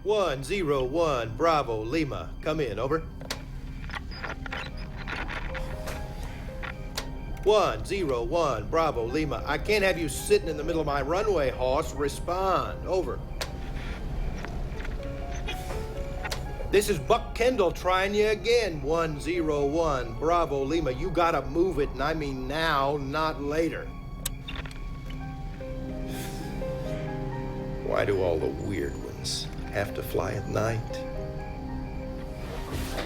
101 Bravo Lima. Come in, over. 101 Bravo Lima. I can't have you sitting in the middle of my runway, Hoss. Respond. Over. This is Buck Kendall trying you again. 101 Bravo Lima. You gotta move it, and I mean now, not later. Why do all the weird ones have to fly at night?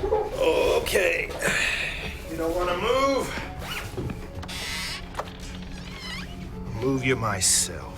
Okay. You don't want to move? I'll move you myself.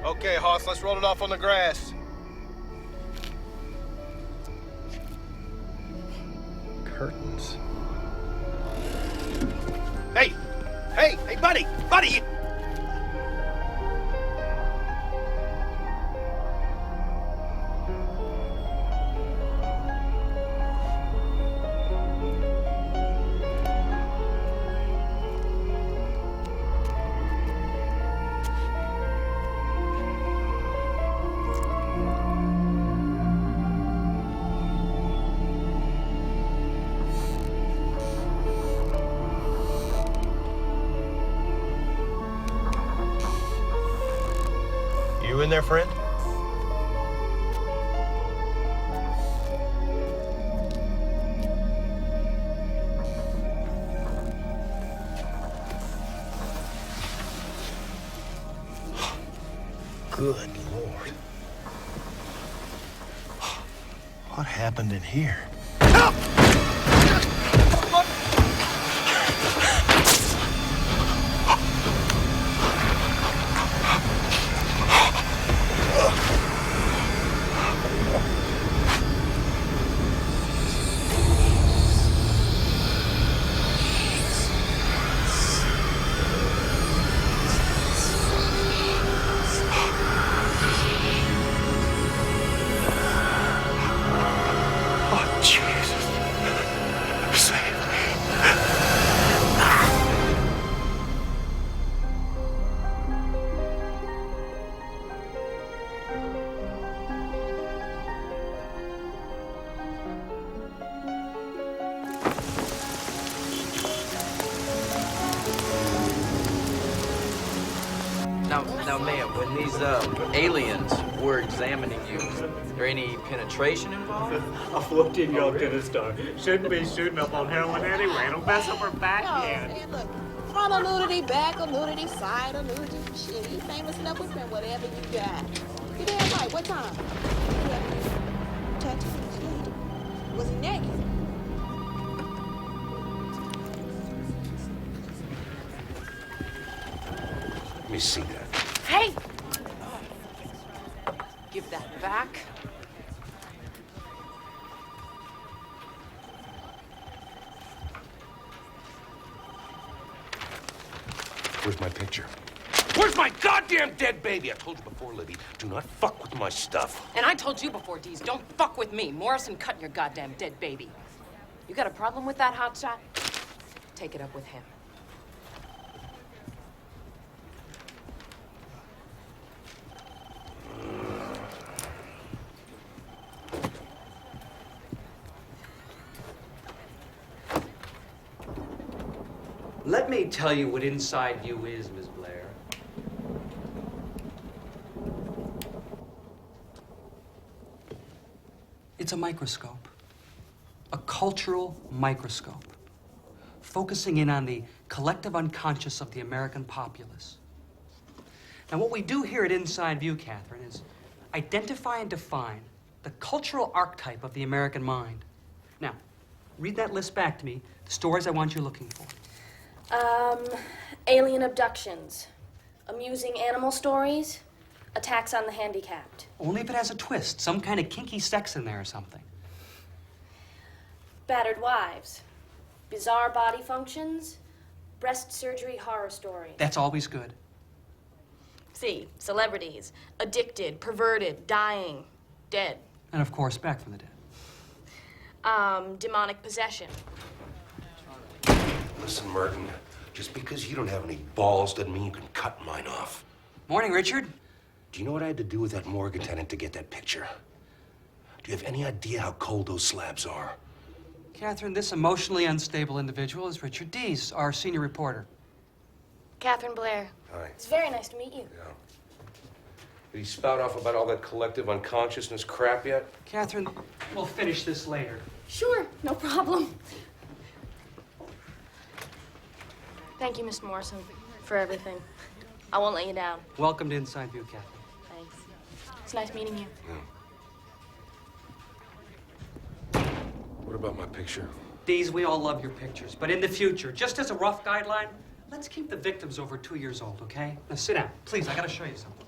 Okay, Hoss, let's roll it off on the grass. Curtains. Hey! Hey, buddy! Buddy! You in there, friend? Good Lord. What happened in here? Help! Now, ma'am, when these aliens were examining you, is there any penetration involved? A 14-year-old tennis star shouldn't be shooting up on heroin anyway. It'll mess up her backhand. Hey, look, front of nudity, back of nudity, side of nudity. Shit, you famous enough with them, whatever you got. You damn right. What time? Tattoos. Was he naked? Let me see that. Hey! Give that back. Where's my picture? Where's my goddamn dead baby? I told you before, Libby, do not fuck with my stuff. And I told you before, Dees, don't fuck with me. Morrison cut your goddamn dead baby. You got a problem with that hotshot? Take it up with him. Let me tell you what inside you is, Miss Blair. It's a microscope, a cultural microscope, focusing in on the collective unconscious of the American populace. Now, what we do here at Inside View, Catherine, is identify and define the cultural archetype of the American mind. read that list back to me, the stories I want you looking for. Alien abductions, amusing animal stories, attacks on the handicapped. Only if it has a twist, some kind of kinky sex in there or something. Battered wives, bizarre body functions, breast surgery horror stories. That's always good. See, celebrities, addicted, perverted, dying, dead. And of course, back from the dead. Demonic possession. Listen, Merton, just because you don't have any balls doesn't mean you can cut mine off. Morning, Richard. Do you know what I had to do with that morgue attendant to get that picture? Do you have any idea how cold those slabs are? Catherine, this emotionally unstable individual is Richard Dees, our senior reporter. Catherine Blair. Hi. It's very nice to meet you. Yeah. Did he spout off about all that collective unconsciousness crap yet? Catherine, we'll finish this later. Sure, no problem. Thank you, Mr. Morrison, for everything. I won't let you down. Welcome to Inside View, Catherine. Thanks. It's nice meeting you. Yeah. What about my picture? Dees, we all love your pictures, but in the future, just as a rough guideline, let's keep the victims over 2 years old, okay? Now sit down. Please, I gotta show you something.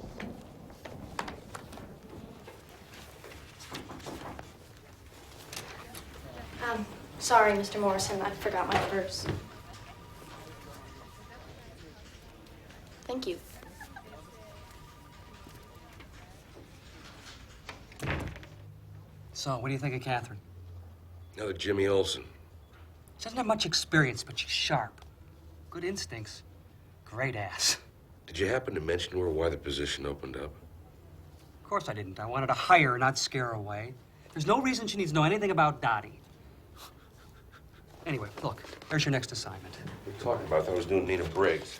Sorry, Mr. Morrison, I forgot my purse. Thank you. So, what do you think of Catherine? Another Jimmy Olsen. She doesn't have much experience, but she's sharp. Good instincts. Great ass. Did you happen to mention to her why the position opened up? Of course I didn't. I wanted to hire her, not scare her away. There's no reason she needs to know anything about Dottie. Anyway, look, there's your next assignment. What are you talking about? I thought I was doing Nina Briggs.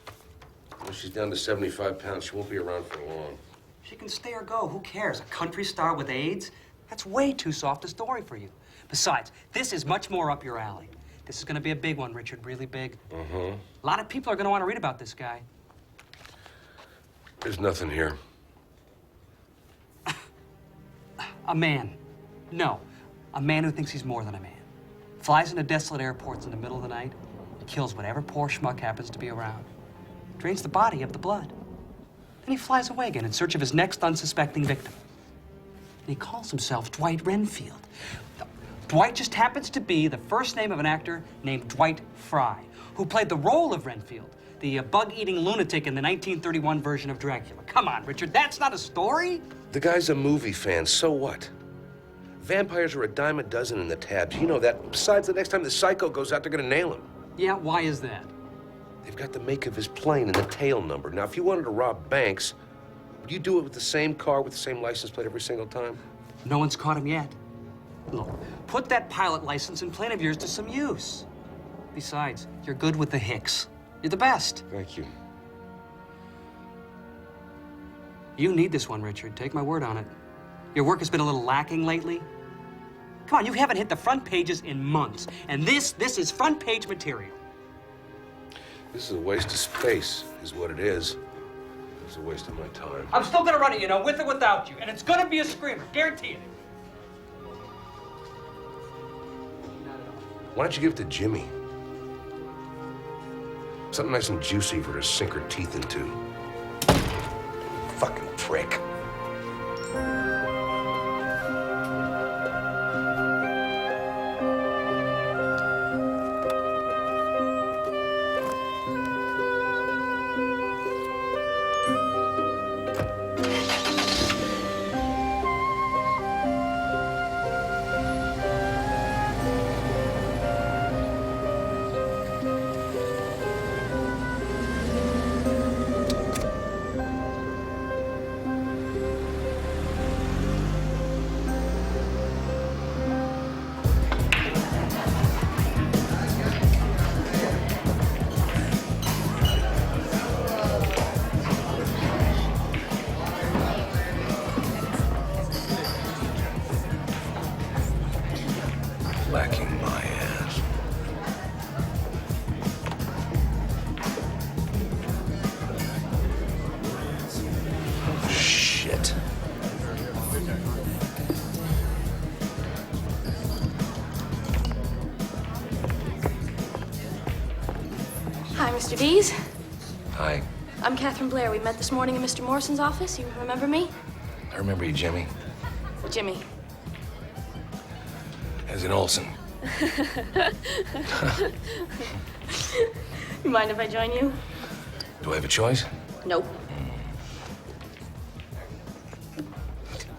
When she's down to 75 pounds, she won't be around for long. She can stay or go. Who cares? A country star with AIDS? That's way too soft a story for you. Besides, this is much more up your alley. This is going to be a big one, Richard, really big. Uh-huh. A lot of people are going to want to read about this guy. There's nothing here. A man. No, a man who thinks he's more than a man. Flies into desolate airports in the middle of the night and kills whatever poor schmuck happens to be around. Drains the body of the blood. Then he flies away again in search of his next unsuspecting victim. And he calls himself Dwight Renfield. Dwight just happens to be the first name of an actor named Dwight Fry, who played the role of Renfield, the bug-eating lunatic in the 1931 version of Dracula. Come on, Richard, that's not a story? The guy's a movie fan, so what? Vampires are a dime a dozen in the tabs. You know that. Besides, the next time the psycho goes out, they're gonna nail him. Yeah, why is that? They've got the make of his plane and the tail number. Now, if you wanted to rob banks, would you do it with the same car with the same license plate every single time? No one's caught him yet. Look, put that pilot license and plane of yours to some use. Besides, you're good with the hicks. You're the best. Thank you. You need this one, Richard. Take my word on it. Your work has been a little lacking lately. Come on, you haven't hit the front pages in months. And this is front page material. This is a waste of space, is what it is. It's a waste of my time. I'm still gonna run it, you know, with or without you. And it's gonna be a screamer, guarantee it. Why don't you give it to Jimmy? Something nice and juicy for her to sink her teeth into. Fucking prick. Mr. Dees? Hi. I'm Catherine Blair. We met this morning in Mr. Morrison's office. You remember me? I remember you, Jimmy. Jimmy. As in Olsen. You mind if I join you? Do I have a choice? Nope.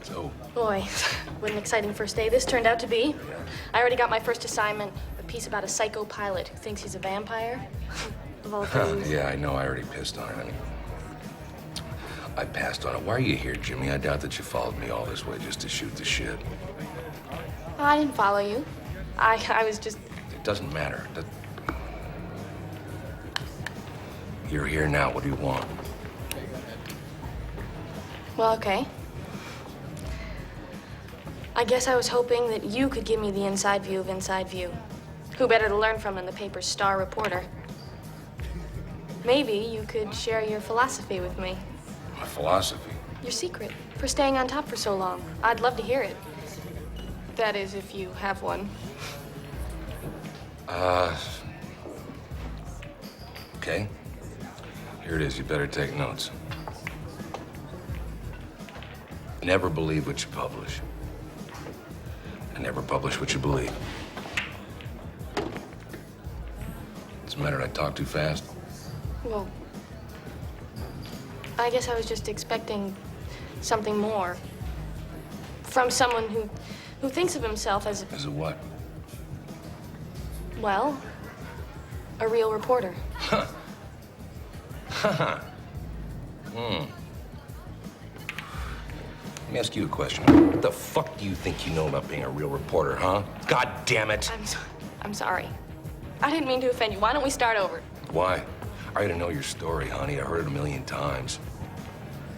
So, Boy, what an exciting first day this turned out to be. I already got my first assignment, a piece about a psycho pilot who thinks he's a vampire. Of all things. yeah, I know. I already pissed on it. I mean, I passed on it. Why are you here, Jimmy? I doubt that you followed me all this way just to shoot the shit. I didn't follow you. I was just... It doesn't matter. You're here now. What do you want? Well, okay. I guess I was hoping that you could give me the inside view of Inside View. Who better to learn from than the paper's star reporter? Maybe you could share your philosophy with me. My philosophy? Your secret for staying on top for so long. I'd love to hear it. That is, if you have one. Okay. Here it is. You better take notes. Never believe what you publish. And never publish what you believe. What's the matter? Did I talk too fast? Well, I guess I was just expecting something more. From someone who thinks of himself as... As a what? Well, a real reporter. Huh. Let me ask you a question. What the fuck do you think you know about being a real reporter, huh? God damn it! I'm sorry. I didn't mean to offend you. Why don't we start over? Why? I already know your story, honey. I heard it a million times.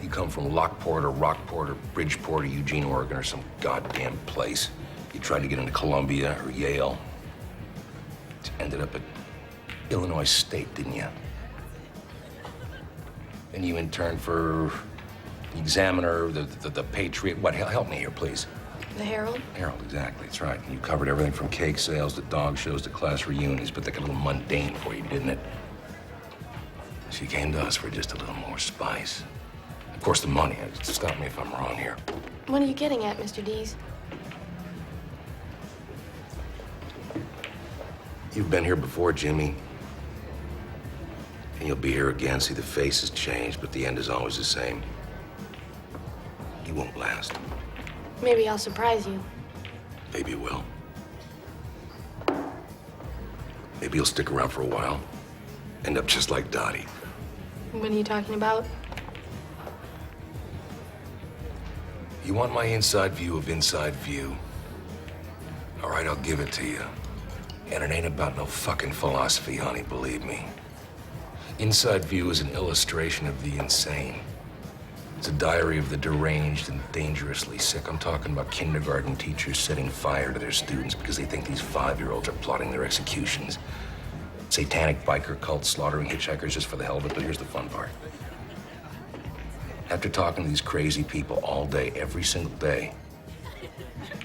You come from Lockport or Rockport or Bridgeport or Eugene, Oregon or some goddamn place. You tried to get into Columbia or Yale. You ended up at Illinois State, didn't you? Then you interned for the Examiner, the Patriot. What? Help me here, please. The Herald? Herald, exactly. That's right. You covered everything from cake sales to dog shows to class reunions, but that got a little mundane for you, didn't it? So you came to us for just a little more spice. Of course, the money. Stop me if I'm wrong here. What are you getting at, Mr. Dees? You've been here before, Jimmy. And you'll be here again. See, the faces change, but the end is always the same. You won't last. Maybe I'll surprise you. Maybe you will. Maybe you'll stick around for a while. End up just like Dottie. What are you talking about? You want my inside view of Inside View? All right, I'll give it to you. And it ain't about no fucking philosophy, honey, believe me. Inside View is an illustration of the insane. It's a diary of the deranged and dangerously sick. I'm talking about kindergarten teachers setting fire to their students because they think these 5-year-olds are plotting their executions. Satanic biker cults slaughtering hitchhikers just for the hell of it, but here's the fun part. After talking to these crazy people all day, every single day,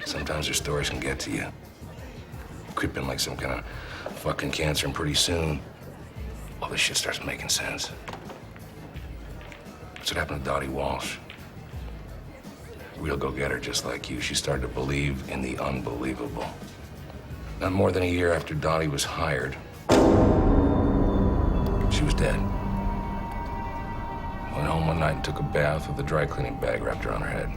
sometimes their stories can get to you. Creep in like some kind of fucking cancer, and pretty soon, all this shit starts making sense. That's what happened to Dottie Walsh. Real go-getter just like you. She started to believe in the unbelievable. Not more than a year after Dottie was hired, she was dead. Went home one night and took a bath with a dry cleaning bag wrapped around her head.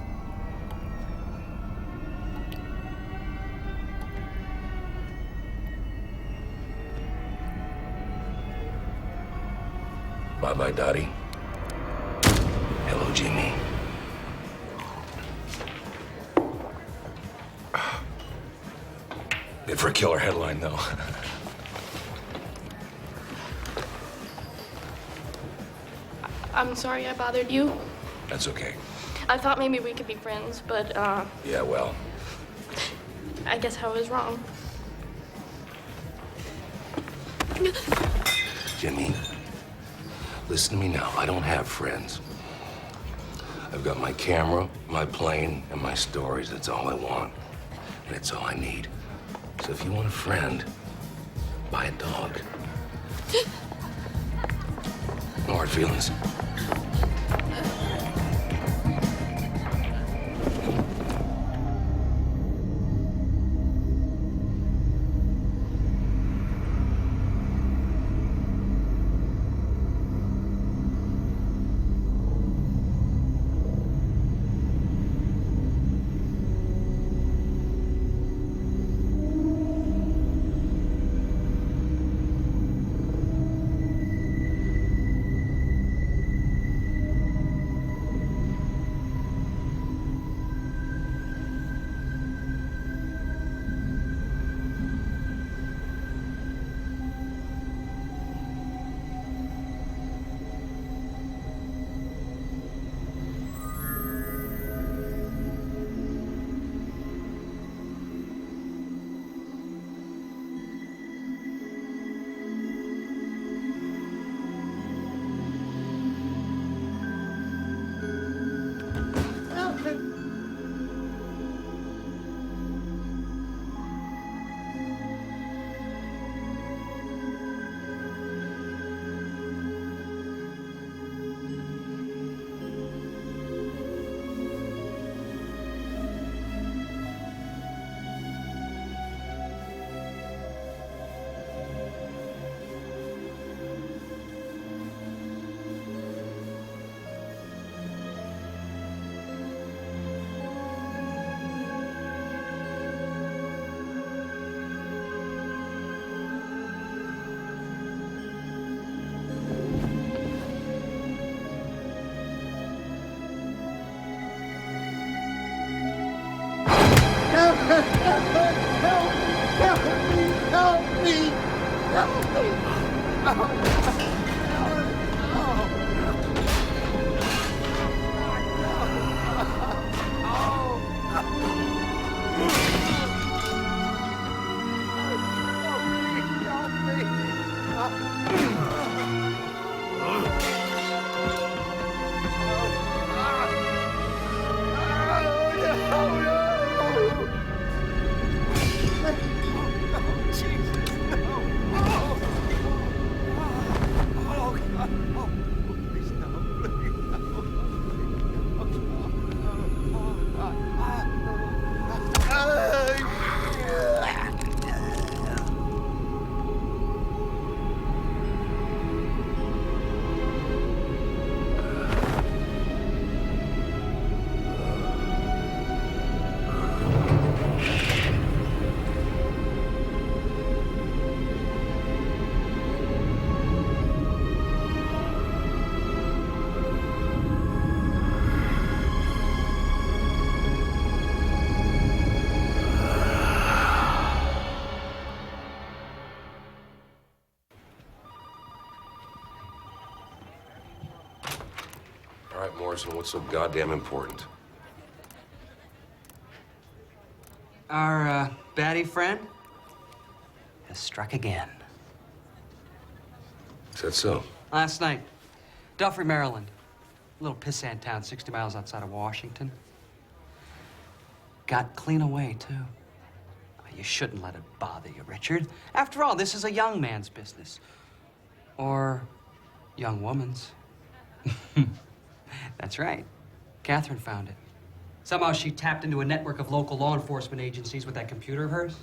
Bye-bye, Dottie. Hello, Jimmy. Good for a killer headline, though. I'm sorry I bothered you. That's okay. I thought maybe we could be friends, but, Yeah, well, I guess I was wrong. Jimmy, listen to me now. I don't have friends. I've got my camera, my plane, and my stories. That's all I want. And it's all I need. So if you want a friend, buy a dog. hard feelings? All right, Morrison, what's so goddamn important? Our baddie friend has struck again. Is that so? Last night, Duffy, Maryland. A little pissant town 60 miles outside of Washington. Got clean away, too. You shouldn't let it bother you, Richard. After all, this is a young man's business. Or young woman's. That's right. Catherine found it. Somehow she tapped into a network of local law enforcement agencies with that computer of hers.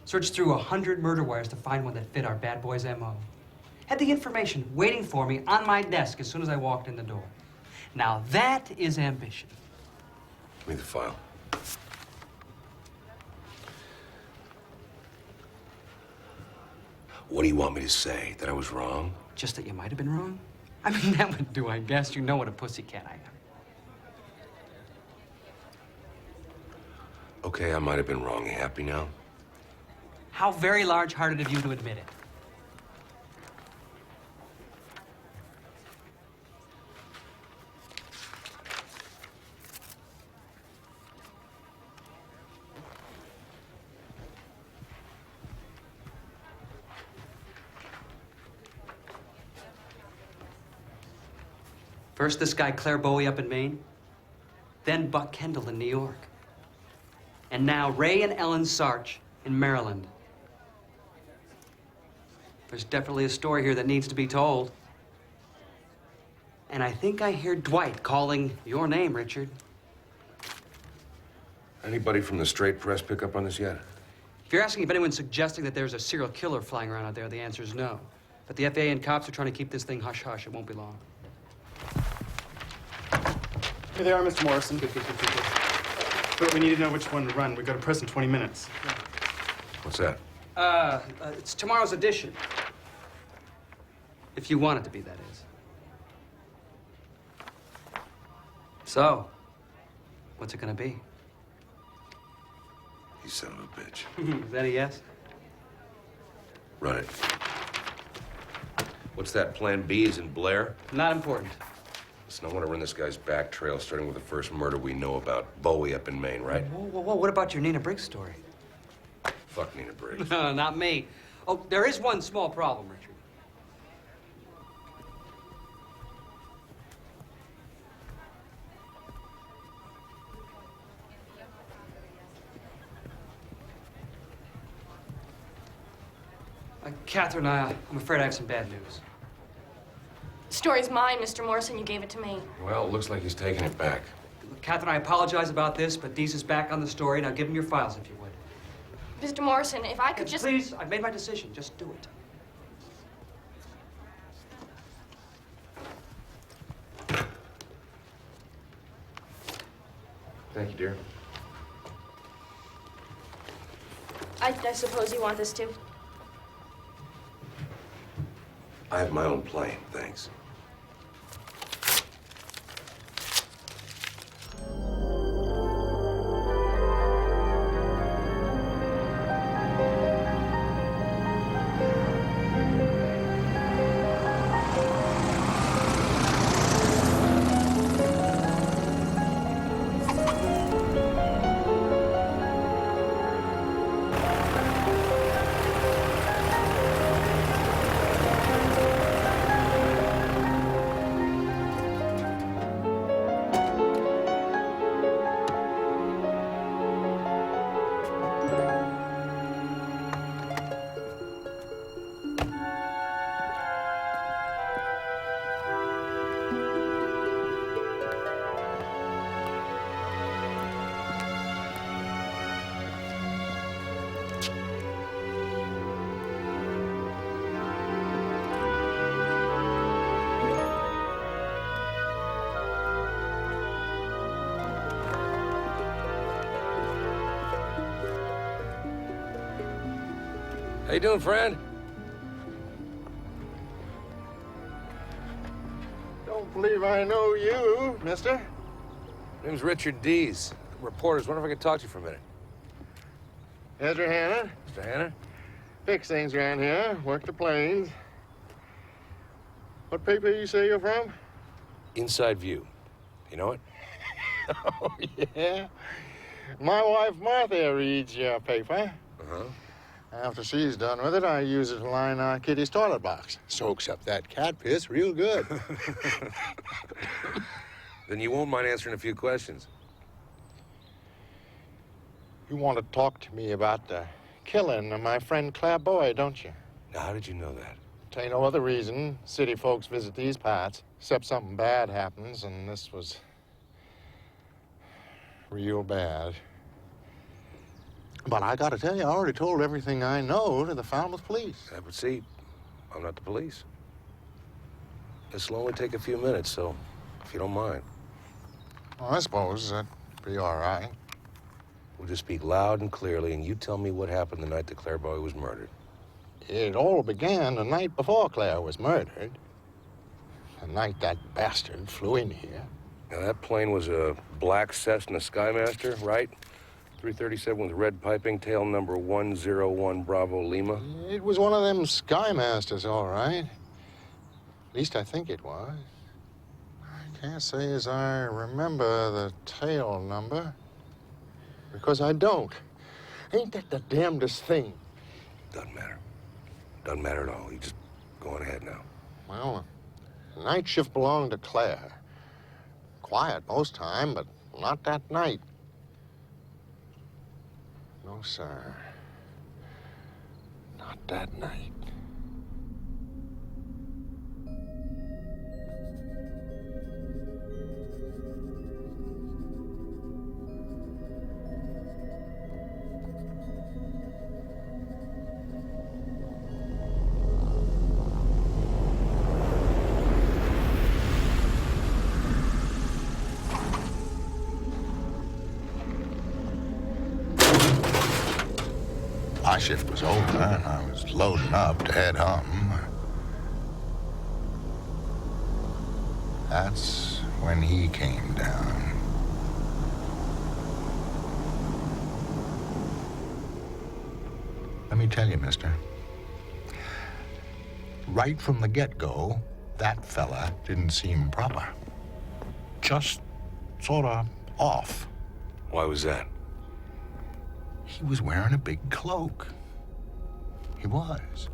Searched through 100 murder wires to find one that fit our bad boy's M.O. Had the information waiting for me on my desk as soon as I walked in the door. Now that is ambition. Give me the file. What do you want me to say? That I was wrong? Just that you might have been wrong? I mean, that would do, I guess. You know what a pussycat I am. Okay, I might have been wrong. You happy now? How very large-hearted of you to admit it. First this guy Claire Bowie up in Maine, then Buck Kendall in New York, and now Ray and Ellen Sarch in Maryland. There's definitely a story here that needs to be told. And I think I hear Dwight calling your name, Richard. Anybody from the straight press pick up on this yet? If you're asking if anyone's suggesting that there's a serial killer flying around out there, the answer is no. But the FAA and cops are trying to keep this thing hush-hush. It won't be long. Here they are, Mr. Morrison. Good. But we need to know which one to run. We go to press in 20 minutes. What's that? It's tomorrow's edition. If you want it to be, that is. So, what's it gonna be? You son of a bitch. Is that a yes? Run it. What's that, plan B is in Blair? Not important. Listen, I want to run this guy's back trail, starting with the first murder we know about. Bowie up in Maine, right? Whoa, what about your Nina Briggs story? Fuck Nina Briggs. No, not me. Oh, there is one small problem, Richard. Catherine, I'm afraid I have some bad news. The story's mine, Mr. Morrison. You gave it to me. Well, it looks like he's taking it back. Catherine, I apologize about this, but Deese is back on the story. Now give him your files, if you would. Mr. Morrison, if I could just... Please, I've made my decision. Just do it. Thank you, dear. I suppose you want this too? I have my own plane, thanks. How you doing, friend? Don't believe I know you, mister. Name's Richard Deese. Reporters, wonder if I could talk to you for a minute. Ezra Hanna. Mr. Hanna? Fix things around here. Work the planes. What paper you say you're from? Inside View. You know it? Oh, yeah. My wife Martha reads your paper. Uh-huh. After she's done with it, I use it to line Kitty's toilet box. Soaks up that cat piss real good. Then you won't mind answering a few questions. You want to talk to me about the killing of my friend Claire Boyd, don't you? Now, how did you know that? Ain't no other reason city folks visit these parts, except something bad happens, and this was real bad. But I gotta tell you, I already told everything I know to the Falmouth police. Yeah, but see, I'm not the police. This'll only take a few minutes, so if you don't mind. Well, I suppose that'd be all right. We'll just speak loud and clearly, and you tell me what happened the night that Claire Bowie was murdered. It all began the night before Claire was murdered. The night that bastard flew in here. Now, that plane was a black Cessna Skymaster, right? 337 with red piping, tail number 101 Bravo Lima. It was one of them Skymasters, all right. At least I think it was. I can't say as I remember the tail number, because I don't. Ain't that the damnedest thing? Doesn't matter. Doesn't matter at all. You just go on ahead now. Well, the night shift belonged to Claire. Quiet most time, but not that night. No, sir. Not that night. shift was over and I was loading up to head home, that's when he came down. Let me tell you, mister, right from the get-go, that fella didn't seem proper. Just sort of off. Why was that? He was wearing a big cloak. He was.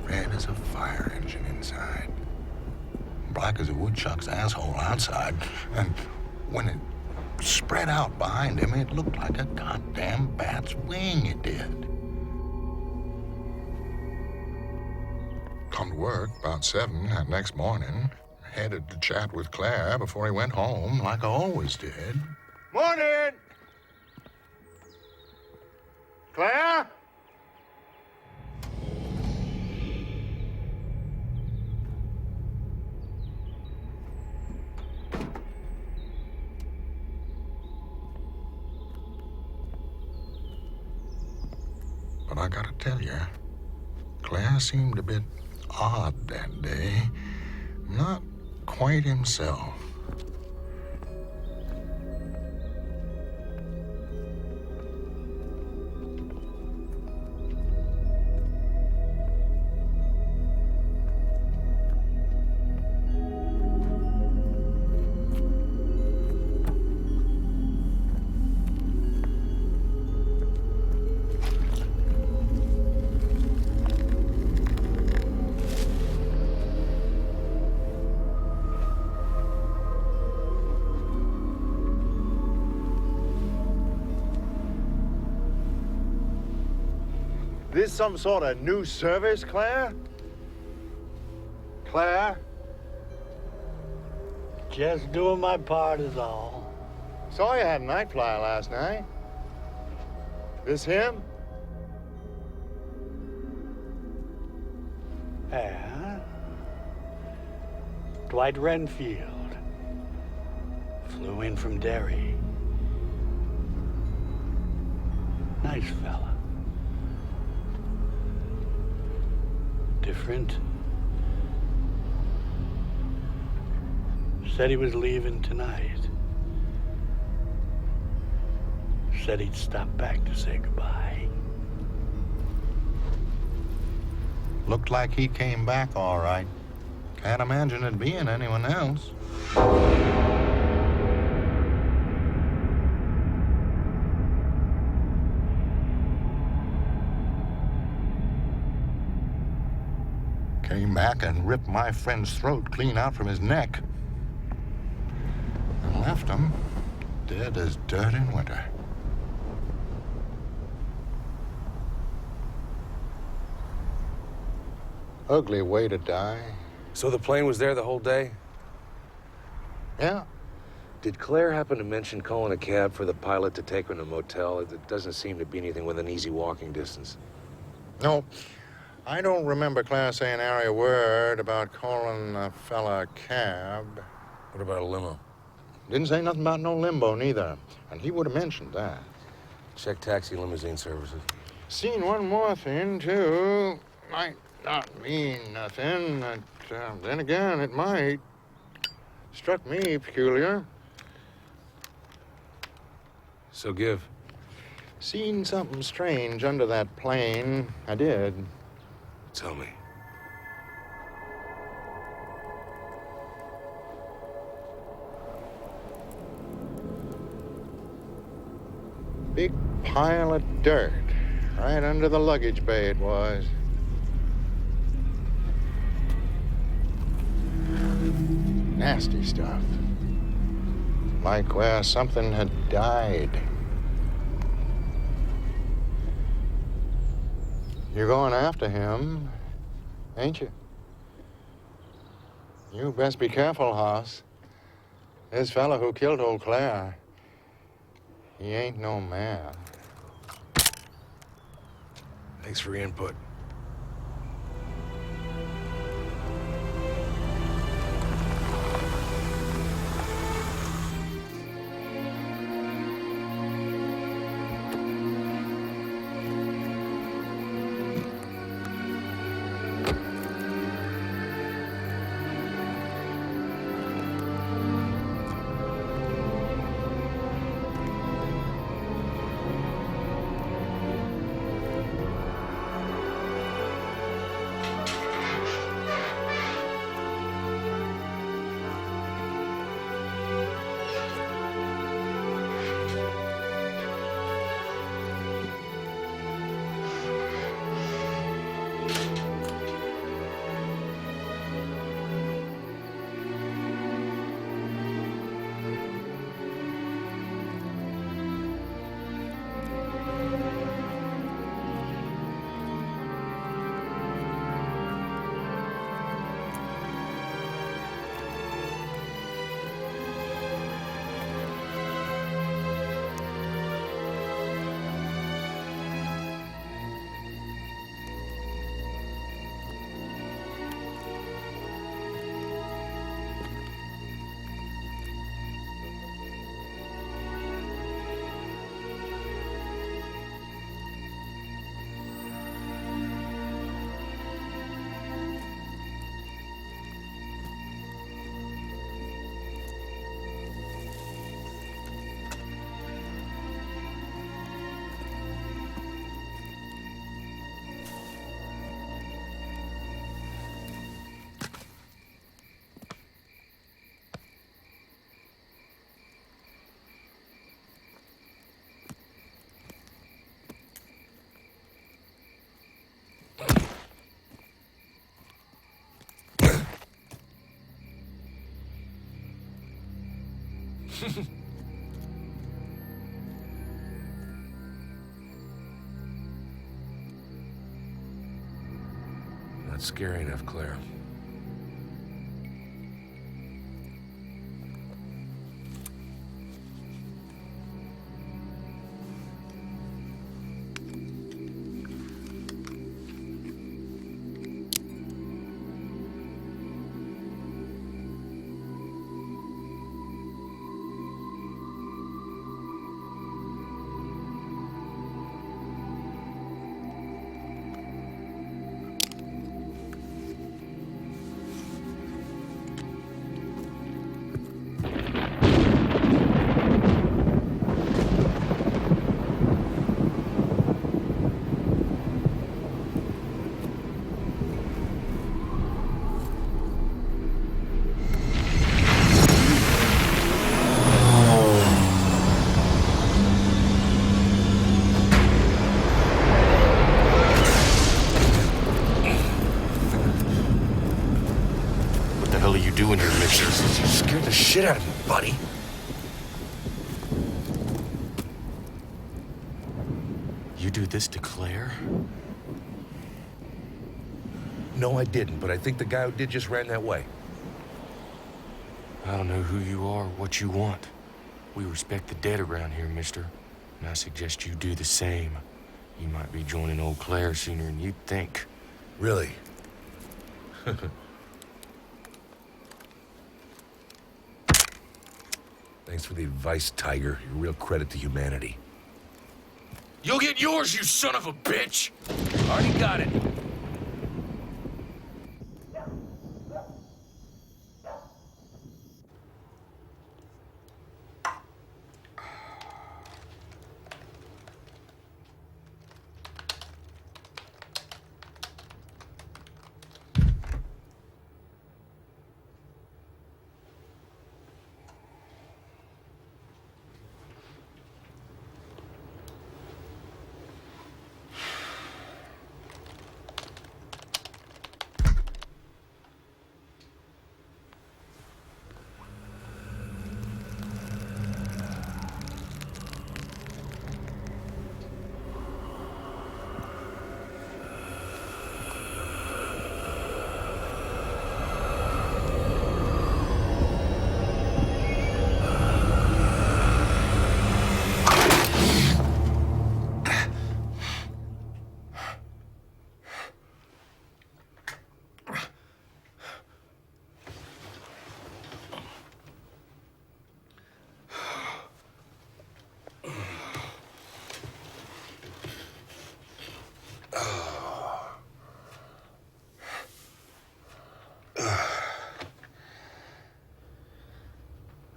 Red as a fire engine inside. Black as a woodchuck's asshole outside. And when it spread out behind him, it looked like a goddamn bat's wing, it did. Come to work about 7 that next morning. Headed to chat with Claire before he went home, like I always did. Morning! Claire? But I gotta tell you, Claire seemed a bit odd that day. Not quite himself. This some sort of new service, Claire? Claire? Just doing my part is all. Saw you had a Night Flier last night. This him? Yeah. Dwight Renfield. Flew in from Derry. Nice fella. Different. Said he was leaving tonight. Said he'd stop back to say goodbye. Looked like he came back all right. Can't imagine it being anyone else. Came back and ripped my friend's throat clean out from his neck. And left him dead as dirt in winter. Ugly way to die. So the plane was there the whole day? Yeah. Did Claire happen to mention calling a cab for the pilot to take her to a motel? It doesn't seem to be anything within easy walking distance. No. I don't remember Claire saying nary a word about calling a fella a cab. What about a limo? Didn't say nothing about no limbo, neither. And he would have mentioned that. Check taxi limousine services. Seen one more thing, too. Might not mean nothing, but then again, it might. Struck me peculiar. So give. Seen something strange under that plane. I did. Tell me. Big pile of dirt. Right under the luggage bay it was. Nasty stuff. Like where something had died. You're going after him, ain't you? You best be careful, Hoss. This fella who killed old Claire, he ain't no man. Thanks for your input. Not scary enough, Claire. Doing here, mister? You scared the shit out of me, buddy. You do this to Claire? No, I didn't, but I think the guy who did just ran that way. I don't know who you are or what you want. We respect the dead around here, mister. And I suggest you do the same. You might be joining old Claire sooner than you'd think. Really? Thanks for the advice, Tiger. You're a real credit to humanity. You'll get yours, you son of a bitch! Already got it.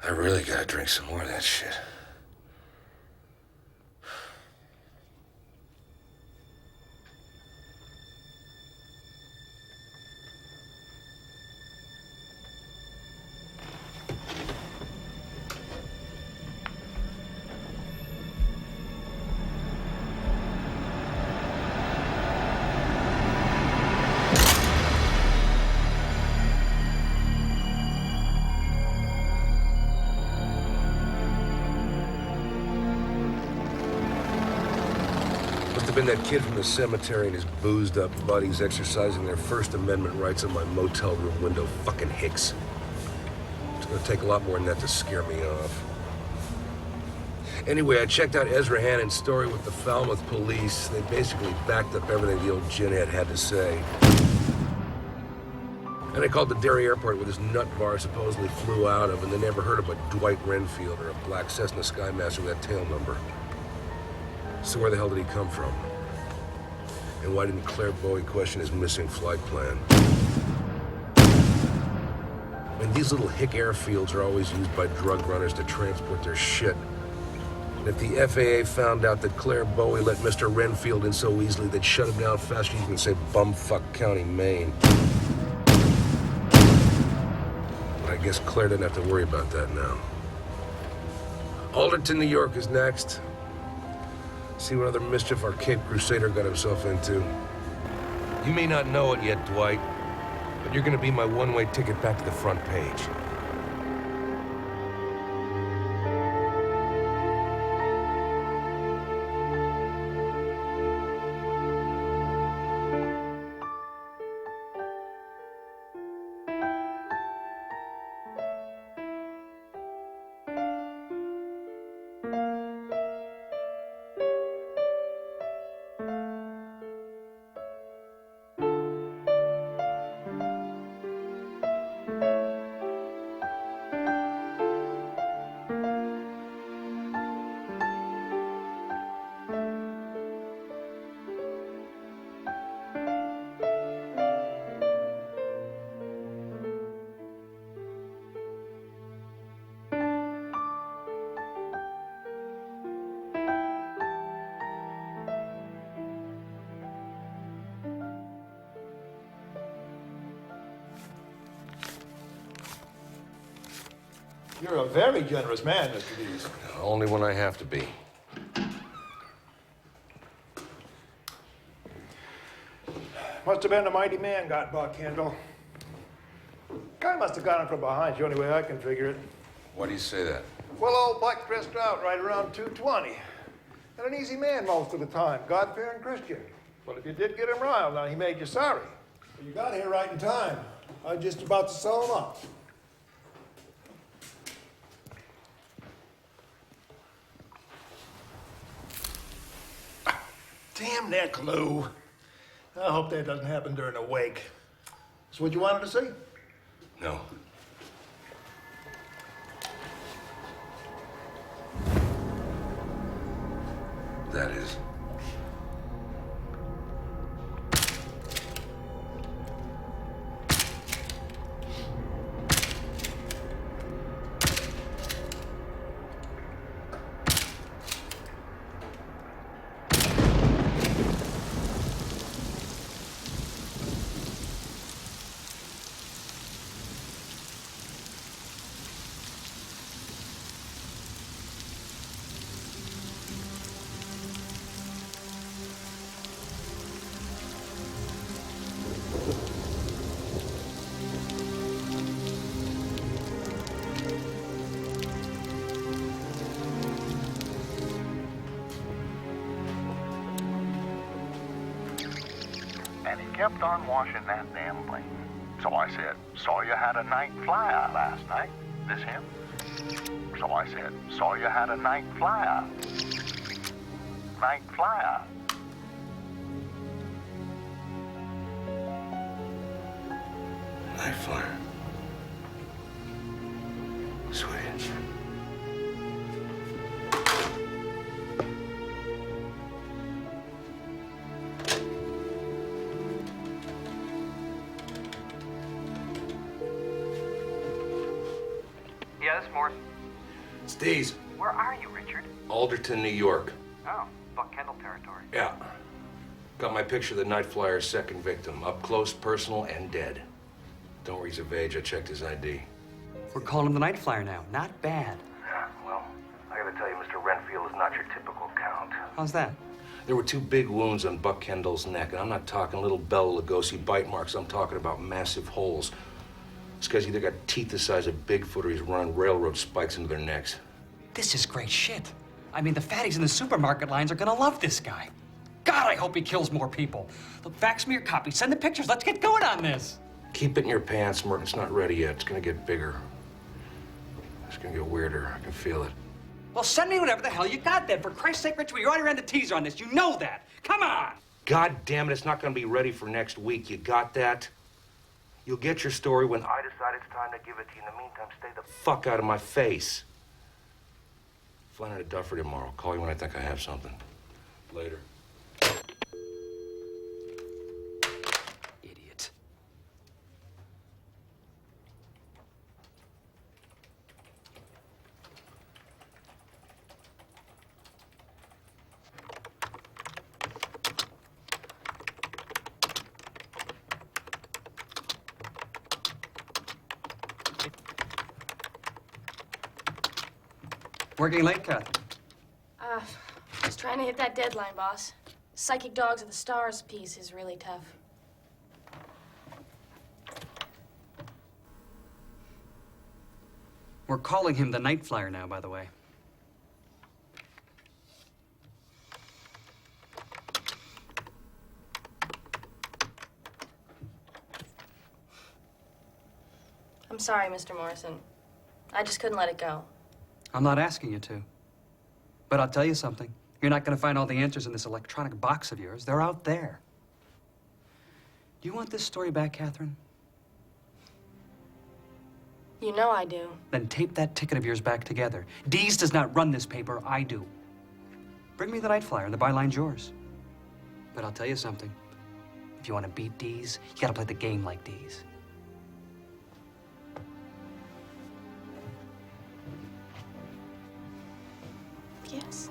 I really gotta drink some more of that shit. Been that kid from the cemetery and his boozed up buddies exercising their First Amendment rights on my motel room window, fucking hicks. It's gonna take a lot more than that to scare me off. Anyway, I checked out Ezra Hannon's story with the Falmouth police. They basically backed up everything the old ginhead had to say. And I called the Derry airport where this nut bar supposedly flew out of, and they never heard of a Dwight Renfield or a black Cessna Skymaster with that tail number. So where the hell did he come from? And why didn't Claire Bowie question his missing flight plan? And these little hick airfields are always used by drug runners to transport their shit. And if the FAA found out that Claire Bowie let Mr. Renfield in so easily, they'd shut him down faster than you can say bumfuck County, Maine. But I guess Claire didn't have to worry about that now. Alderton, New York is next. See what other mischief our Cape Crusader got himself into. You may not know it yet, Dwight, but you're gonna be my one-way ticket back to the front page. You're a very generous man, Mr. Dees. Only when I have to be. Must have been a mighty man got Buck Kendall. Guy must have got him from behind, the only way I can figure it. Why do you say that? Well, old Buck dressed out right around 220. And an easy man most of the time, God-fearing Christian. But if you did get him riled, now he made you sorry. Well, you got here right in time. I was just about to sew him up. Damn that clue. I hope that doesn't happen during a wake. That's what you wanted to see? No. That is. And he kept on washing that damn plane. So I said, saw you had a Night Flier last night. This him? So I said, saw you had a Night Flier. Night Flier. Night Flier. Sweet. Yeah, this is Morrison. It's Dees. Where are you, Richard? Alderton, New York. Oh, Buck Kendall territory. Yeah. Got my picture of the Night Flyer's second victim. Up close, personal, and dead. Don't worry, he's of age. I checked his ID. We're calling him the Night Flyer now. Not bad. Yeah, well, I gotta tell you, Mr. Renfield is not your typical count. How's that? There were 2 big wounds on Buck Kendall's neck, and I'm not talking little Bela Lugosi bite marks. I'm talking about massive holes. This guy's either got teeth the size of Bigfoot or he's running railroad spikes into their necks. This is great shit. I mean, the fatties in the supermarket lines are gonna love this guy. God, I hope he kills more people. Look, fax me your copy. Send the pictures. Let's get going on this. Keep it in your pants, Merton. It's not ready yet. It's gonna get bigger. It's gonna get weirder. I can feel it. Well, send me whatever the hell you got then. For Christ's sake, Richard, we already ran the teaser on this. You know that. Come on. God damn it, it's not gonna be ready for next week. You got that? You'll get your story when I decide it's time to give it to you. In the meantime, stay the fuck out of my face. Flying into Duffer tomorrow. I'll call you when I think I have something. Later. Idiot. Working late, Catherine. Just trying to hit that deadline, boss. Psychic Dogs of the Stars piece is really tough. We're calling him the Night Flyer now, by the way. I'm sorry, Mr. Morrison. I just couldn't let it go. I'm not asking you to. But I'll tell you something. You're not going to find all the answers in this electronic box of yours. They're out there. Do you want this story back, Catherine? You know I do. Then tape that ticket of yours back together. Dees does not run this paper. I do. Bring me the Night Flyer and the byline's yours. But I'll tell you something. If you want to beat Dees, you got to play the game like Dees. Yes.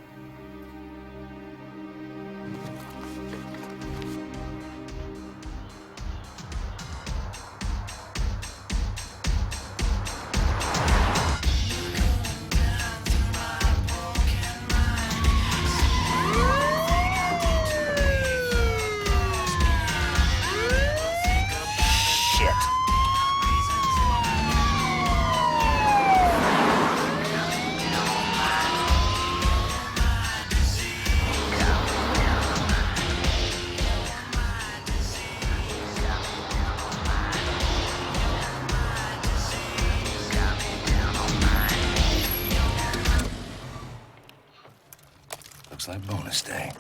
Looks like bonus day.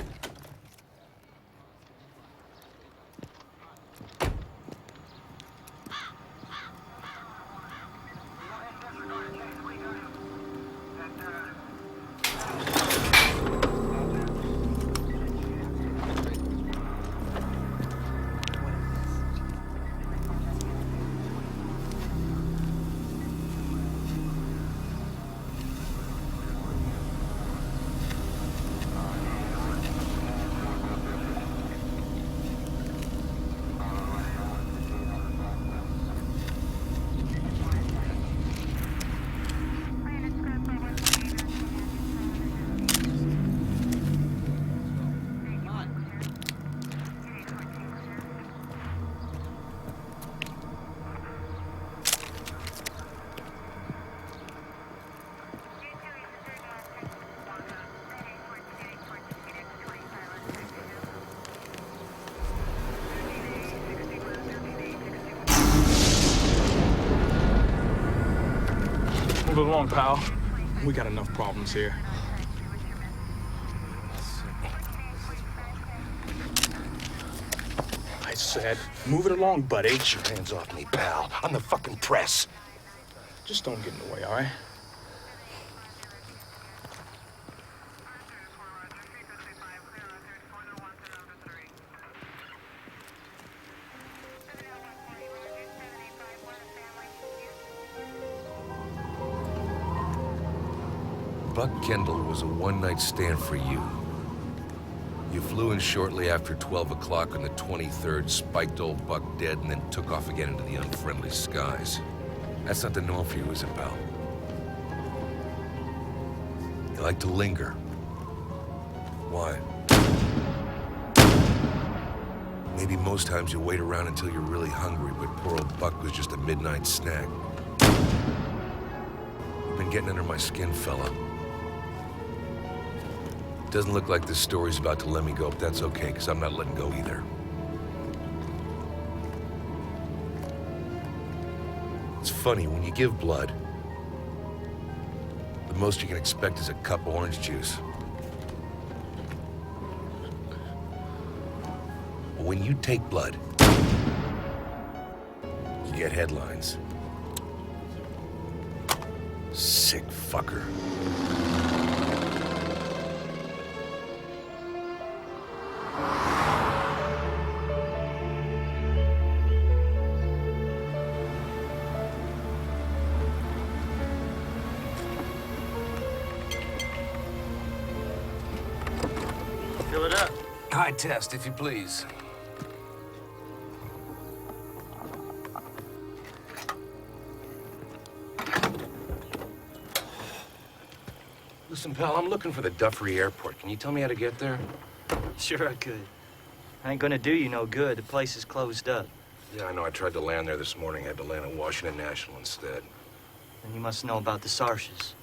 Move it along, pal. We got enough problems here. I said, move it along, buddy. Get your hands off me, pal. I'm the fucking press. Just don't get in the way, all right? Buck Kendall was a one-night stand for you. You flew in shortly after 12 o'clock on the 23rd, spiked old Buck dead, and then took off again into the unfriendly skies. That's not the norm for you, is it, pal? You like to linger. Why? Maybe most times you wait around until you're really hungry, but poor old Buck was just a midnight snack. You've been getting under my skin, fella. Doesn't look like this story's about to let me go, but that's okay, because I'm not letting go either. It's funny, when you give blood, the most you can expect is a cup of orange juice. But when you take blood, you get headlines. Sick fucker. Fill it up. High test, if you please. Listen, pal, I'm looking for the Duffery Airport. Can you tell me how to get there? Sure I could. I ain't gonna do you no good. The place is closed up. Yeah, I know. I tried to land there this morning. I had to land at Washington National instead. And you must know about the Sarshes.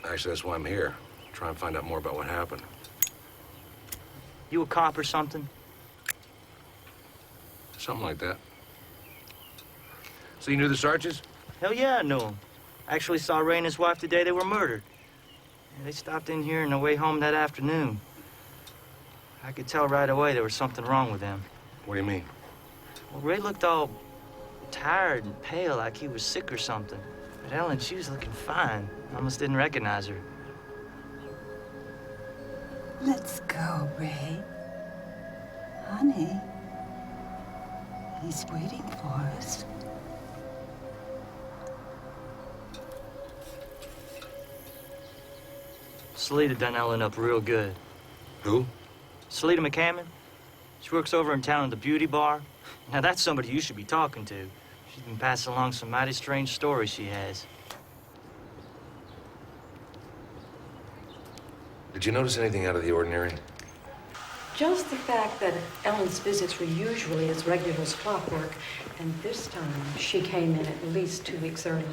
Actually, that's why I'm here. Try and find out more about what happened. You a cop or something? Something like that. So you knew the Sarches? Hell yeah, I knew him. Actually saw Ray and his wife the day they were murdered. They stopped in here on their way home that afternoon. I could tell right away there was something wrong with them. What do you mean? Well, Ray looked all tired and pale, like he was sick or something. But Ellen, she was looking fine. I almost didn't recognize her. Let's go, Ray. Honey, he's waiting for us. Salita done Ellen up real good. Who? Salita McCammon. She works over in town at the beauty bar. Now that's somebody you should be talking to. She's been passing along some mighty strange stories she has. Did you notice anything out of the ordinary? Just the fact that Ellen's visits were usually as regular as clockwork, and this time she came in at least 2 weeks early.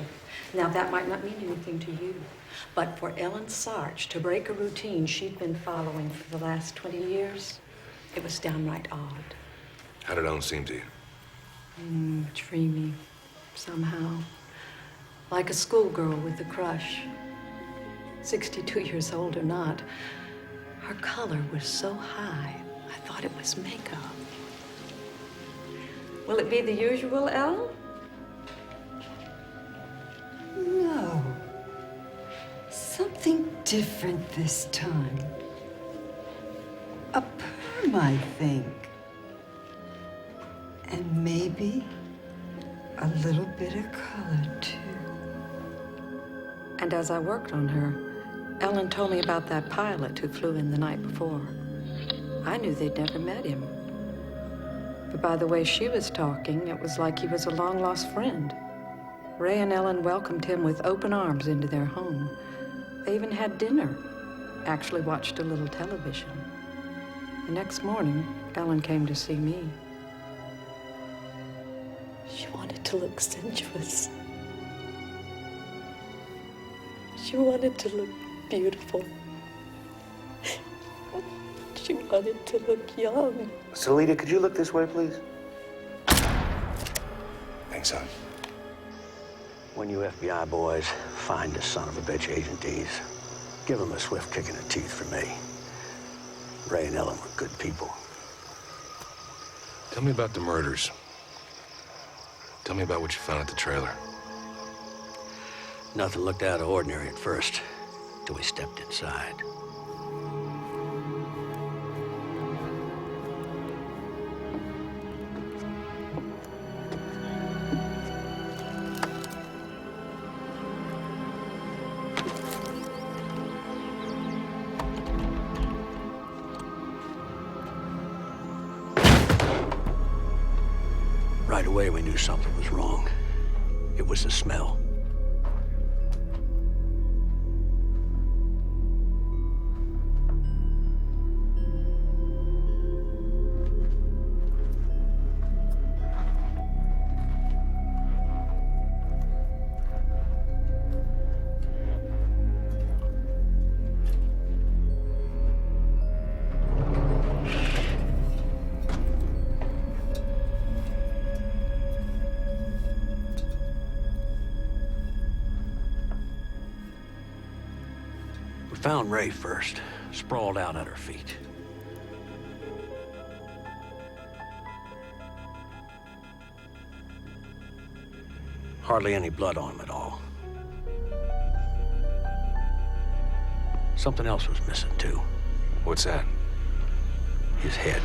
Now, that might not mean anything to you, but for Ellen Sarch to break a routine she'd been following for the last 20 years, it was downright odd. How did Ellen seem to you? Dreamy, somehow. Like a schoolgirl with a crush. 62 years old or not, Her color was so high, I thought it was makeup. Will it be the usual, Ellen? No. Something different this time. A perm, I think. And maybe a little bit of color, too. And as I worked on her, Ellen told me about that pilot who flew in the night before. I knew they'd never met him. But by the way she was talking, it was like he was a long-lost friend. Ray and Ellen welcomed him with open arms into their home. They even had dinner, actually watched a little television. The next morning, Ellen came to see me. She wanted to look sensuous. She wanted to look beautiful. She wanted to look young. Salita, could you look this way, please? Thanks, son. When you FBI boys find this son of a bitch Agent D's, give him a swift kick in the teeth for me. Ray and Ellen were good people. Tell me about the murders. Tell me about what you found at the trailer. Nothing looked out of ordinary at first, till we stepped inside. Right away, we knew something was wrong. It was the smell. Found Ray first, sprawled out at her feet. Hardly any blood on him at all. Something else was missing, too. What's that? His head.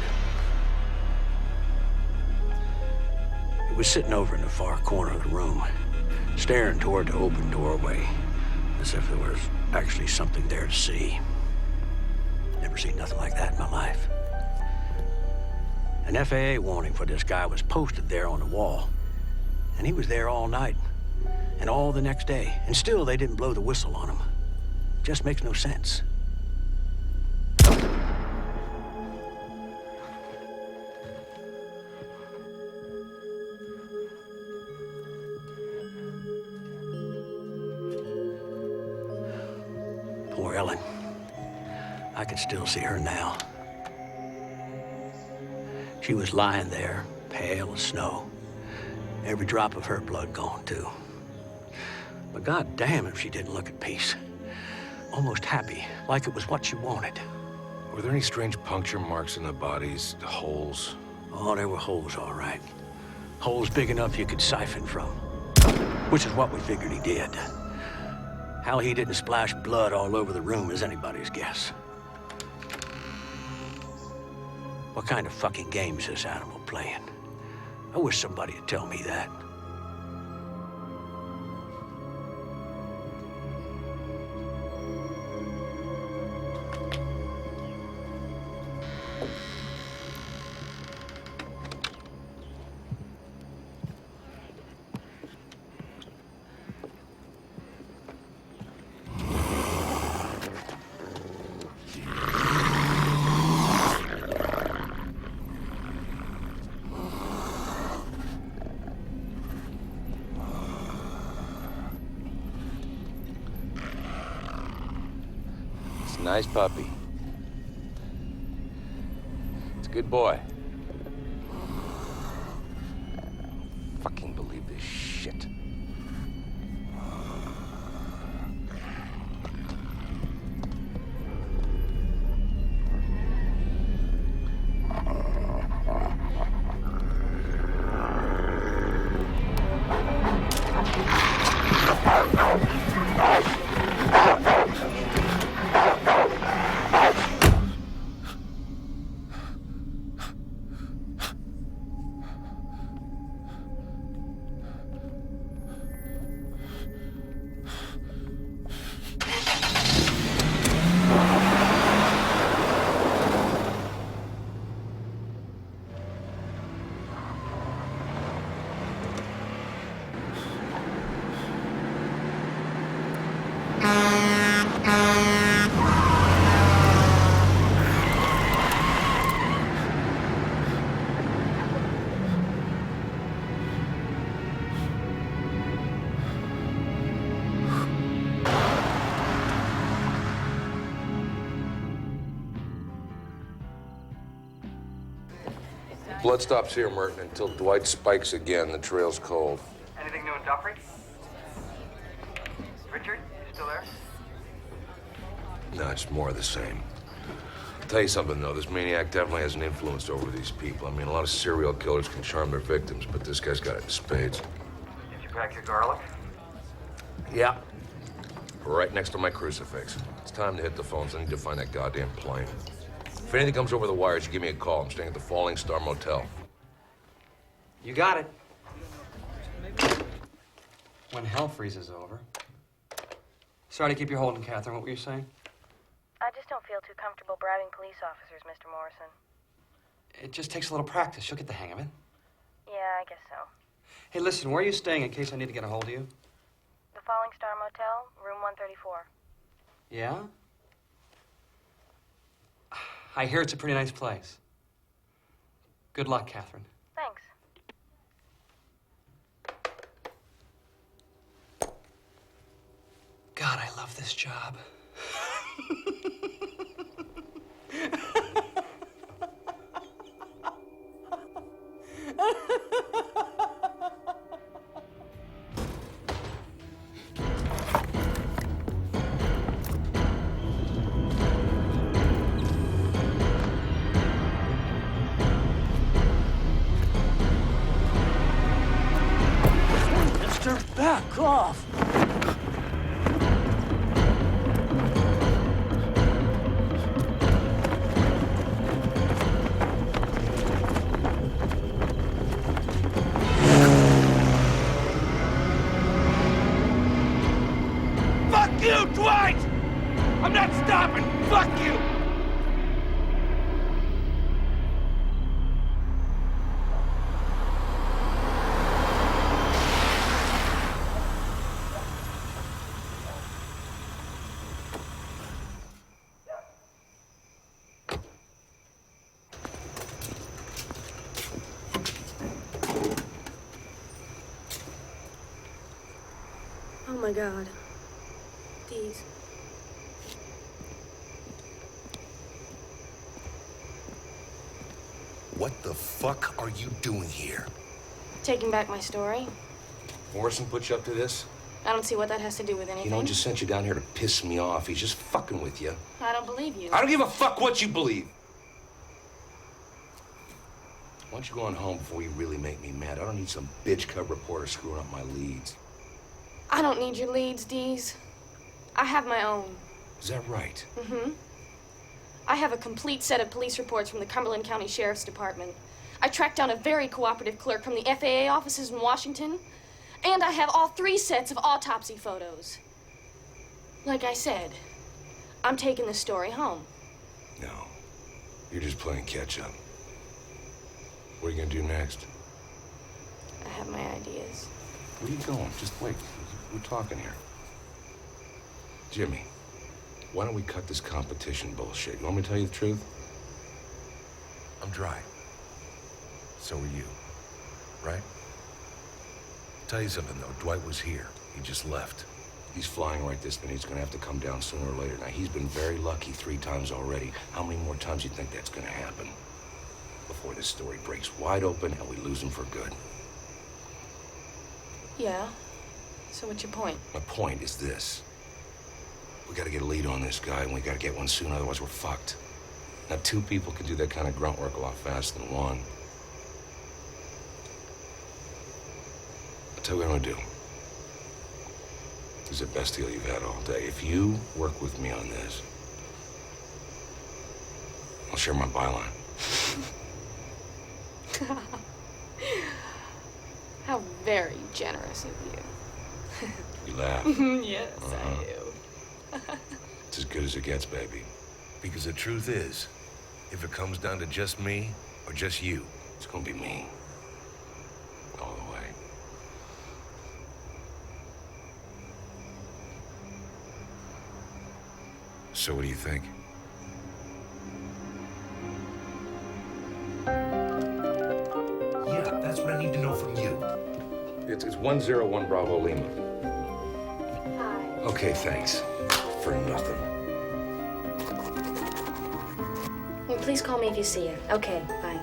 It was sitting over in the far corner of the room, staring toward the open doorway, as if there was actually something there to see. Never seen nothing like that in my life. An FAA warning for this guy was posted there on the wall. And he was there all night, and all the next day. And still they didn't blow the whistle on him. Just makes no sense. Poor Ellen. I can still see her now. She was lying there, pale as snow. Every drop of her blood gone, too. But goddamn if she didn't look at peace. Almost happy, like it was what she wanted. Were there any strange puncture marks in the bodies, holes? Oh, there were holes, all right. Holes big enough you could siphon from. Which is what we figured he did. How he didn't splash blood all over the room is anybody's guess. What kind of fucking game is this animal playing? I wish somebody would tell me that. Nice puppy. It's a good boy. Fucking believe this shit. Blood stops here, Merton, until Dwight spikes again. The trail's cold. Anything new in Duffrey? Richard, you still there? No, it's more of the same. I'll tell you something, though. This maniac definitely has an influence over these people. I mean, a lot of serial killers can charm their victims, but this guy's got it in spades. Did you pack your garlic? Yeah. Right next to my crucifix. It's time to hit the phones. I need to find that goddamn plane. If anything comes over the wires, you give me a call. I'm staying at the Falling Star Motel. You got it. When hell freezes over. Sorry to keep you holding, Catherine. What were you saying? I just don't feel too comfortable bribing police officers, Mr. Morrison. It just takes a little practice. You'll get the hang of it. Yeah, I guess so. Hey, listen, where are you staying in case I need to get a hold of you? The Falling Star Motel, room 134. Yeah? I hear it's a pretty nice place. Good luck, Catherine. Thanks. God, I love this job. Mister, back off! Fuck you, Dwight! I'm not stopping! Fuck you! Oh my God. These. What the fuck are you doing here? Taking back my story? Morrison put you up to this? I don't see what that has to do with anything. You know, he just sent you down here to piss me off. He's just fucking with you. I don't believe you. I don't give a fuck what you believe. Why don't you go on home before you really make me mad? I don't need some bitch cub reporter screwing up my leads. I don't need your leads, Dees. I have my own. Is that right? Mm-hmm. I have a complete set of police reports from the Cumberland County Sheriff's Department. I tracked down a very cooperative clerk from the FAA offices in Washington. And I have all 3 sets of autopsy photos. Like I said, I'm taking this story home. No. You're just playing catch up. What are you gonna do next? I have my ideas. Where are you going? Just wait. We're talking here. Jimmy, why don't we cut this competition bullshit? You want me to tell you the truth? I'm dry. So are you. Right? Tell you something, though. Dwight was here. He just left. He's flying right this minute. He's gonna have to come down sooner or later. Now, he's been very lucky 3 times already. How many more times do you think that's gonna happen? Before this story breaks wide open and we lose him for good. Yeah. So what's your point? My point is this. We gotta get a lead on this guy, and we gotta get one soon, otherwise we're fucked. Now, 2 people can do that kind of grunt work a lot faster than 1. I'll tell you what I'm gonna do. This is the best deal you've had all day. If you work with me on this, I'll share my byline. How very generous of you. You laugh. Yes, I do. It's as good as it gets, baby. Because the truth is, if it comes down to just me or just you, it's gonna be me. All the way. So what do you think? Yeah, that's what I need to know from you. It's 101 Bravo Lima. Hi. Okay, thanks. For nothing. Well, please call me if you see her. Okay, bye.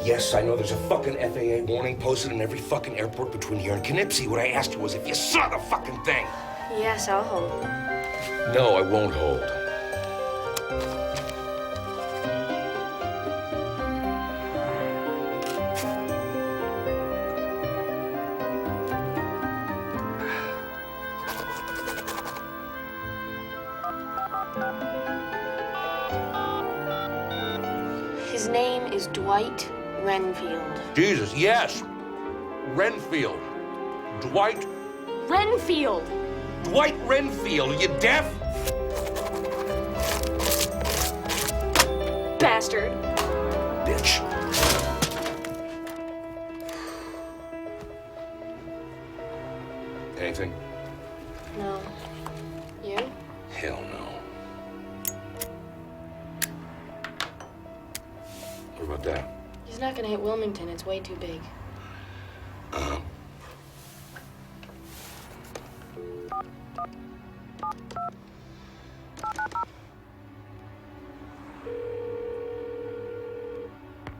Yes, I know there's a fucking FAA warning posted in every fucking airport between here and Knipsey. What I asked you was if you saw the fucking thing. Yes, I'll hold. No, I won't hold. His name is Dwight Renfield. Jesus, yes. Renfield. Dwight. Renfield! Dwight Renfield. Are you deaf? Bastard. Bitch. Anything? No. You? Hell no. What about that? He's not gonna hit Wilmington. It's way too big.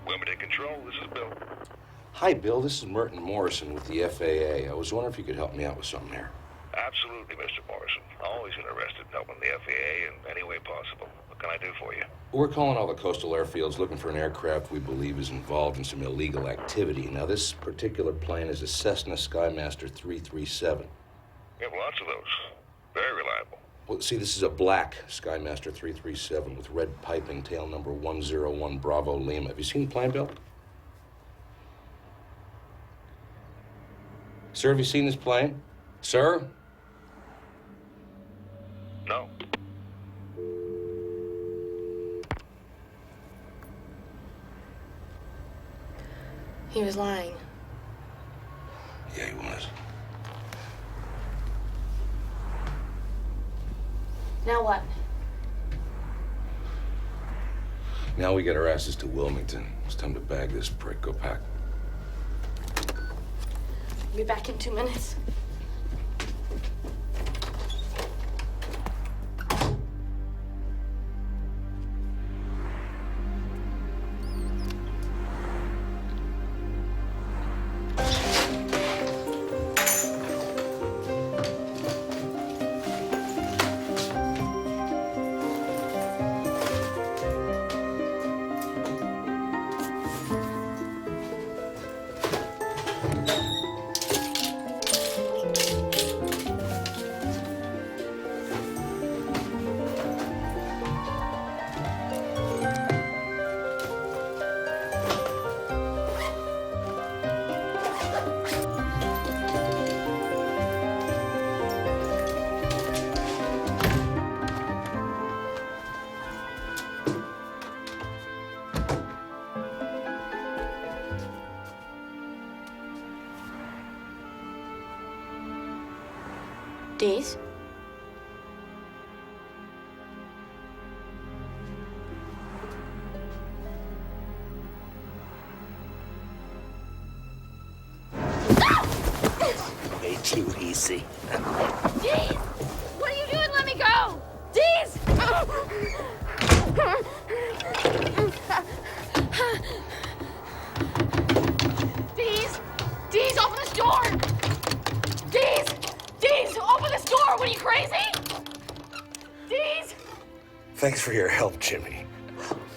Wilmington Control, this is Bill. Hi, Bill. This is Merton Morrison with the FAA. I was wondering if you could help me out with something here. Absolutely, Mr. Morrison. Always interested in helping the FAA in any way possible. What can I do for you? We're calling all the coastal airfields looking for an aircraft we believe is involved in some illegal activity. Now, this particular plane is a Cessna Skymaster 337. We have lots of those. Very reliable. Well, see, this is a black Skymaster 337 with red piping, tail number 101 Bravo Lima. Have you seen the plane, Bill? Sir, have you seen this plane? Sir? No. He was lying. Yeah, he was. Now what? Now we get our asses to Wilmington. It's time to bag this prick. Go pack. Be back in 2 minutes. Days? Way too easy. Deez! What are you doing? Let me go! Deez! Deez! Deez, open this door! Deez! Deez, open this door! What are you, crazy? Deez! Thanks for your help, Jimmy.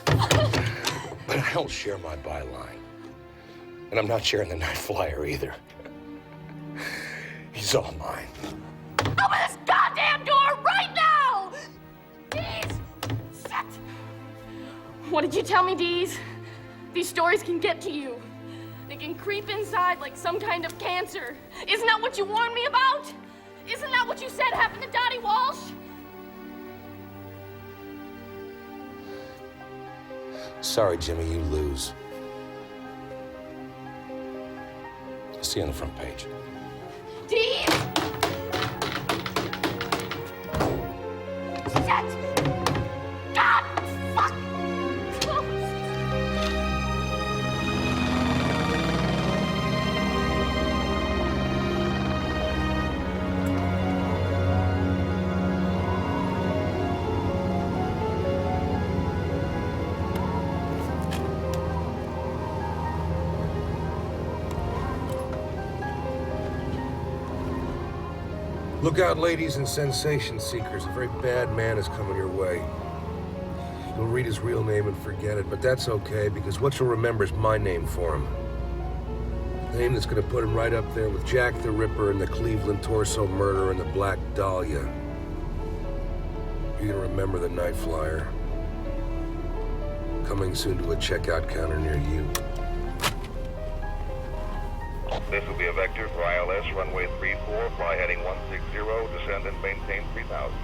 But I don't share my byline. And I'm not sharing the Night Flier either. He's all mine. Open this goddamn door right now! Deez! Set! What did you tell me, Deez? These stories can get to you. They can creep inside like some kind of cancer. Isn't that what you warned me about? Isn't that what you said happened to Dottie Walsh? Sorry, Jimmy, you lose. I'll see you on the front page. Deez! Set! God! Fuck! Look out, ladies and sensation seekers. A very bad man is coming your way. You'll read his real name and forget it, but that's okay, because what you'll remember is my name for him. The name that's gonna put him right up there with Jack the Ripper and the Cleveland Torso Murder and the Black Dahlia. You're gonna remember the Night Flier. Coming soon to a checkout counter near you. This will be a vector for ILS runway 34, fly heading 160, descend and maintain 3000.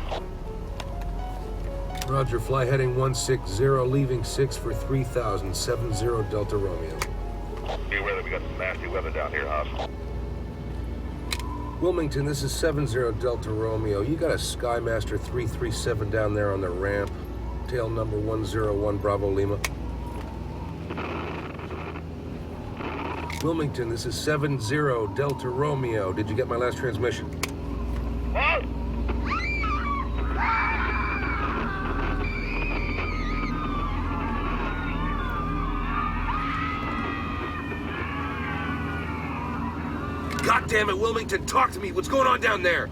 Roger, fly heading 160, leaving 6 for 3000, 70 Delta Romeo. Be aware that we got some nasty weather down here, House. Wilmington, this is 70 Delta Romeo. You got a Skymaster 337 down there on the ramp. Tail number 101 Bravo Lima. Wilmington, this is 70 Delta Romeo. Did you get my last transmission? What? God damn it, Wilmington, talk to me. What's going on down there?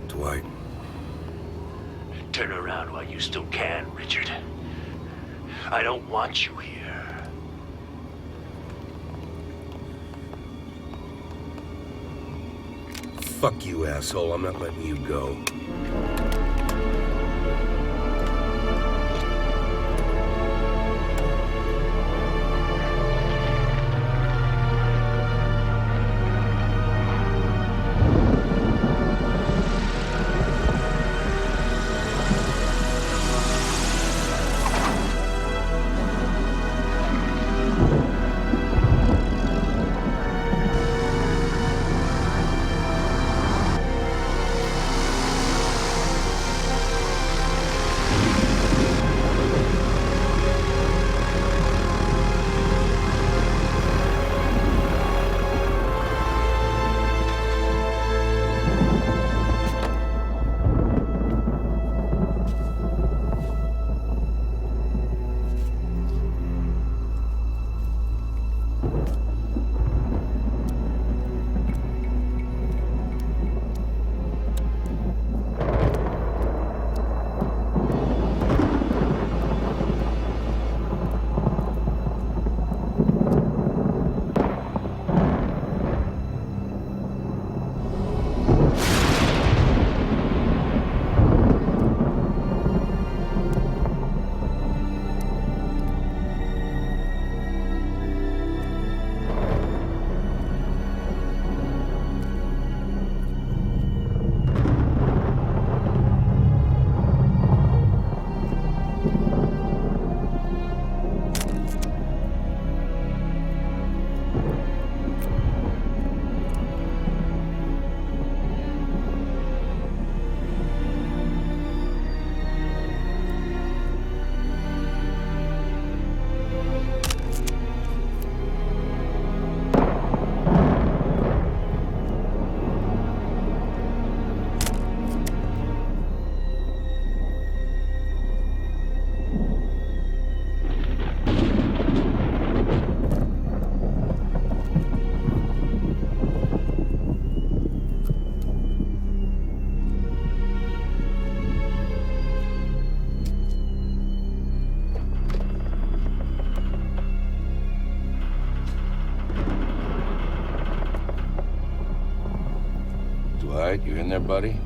Dwight. Turn around while you still can, Richard. I don't want you here. Fuck you, asshole. I'm not letting you go. Dwight, you in there, buddy?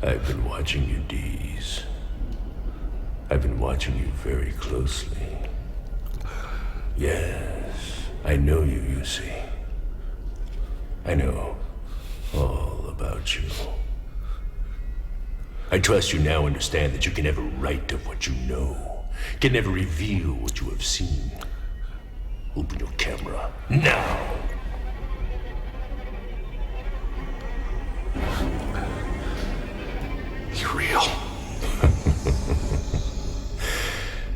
I've been watching you, Dees. I've been watching you very closely. Yes, I know you, you see. I know all about you. I trust you now understand that you can never write of what you know, can never reveal what you have seen. Open your camera now! You're real.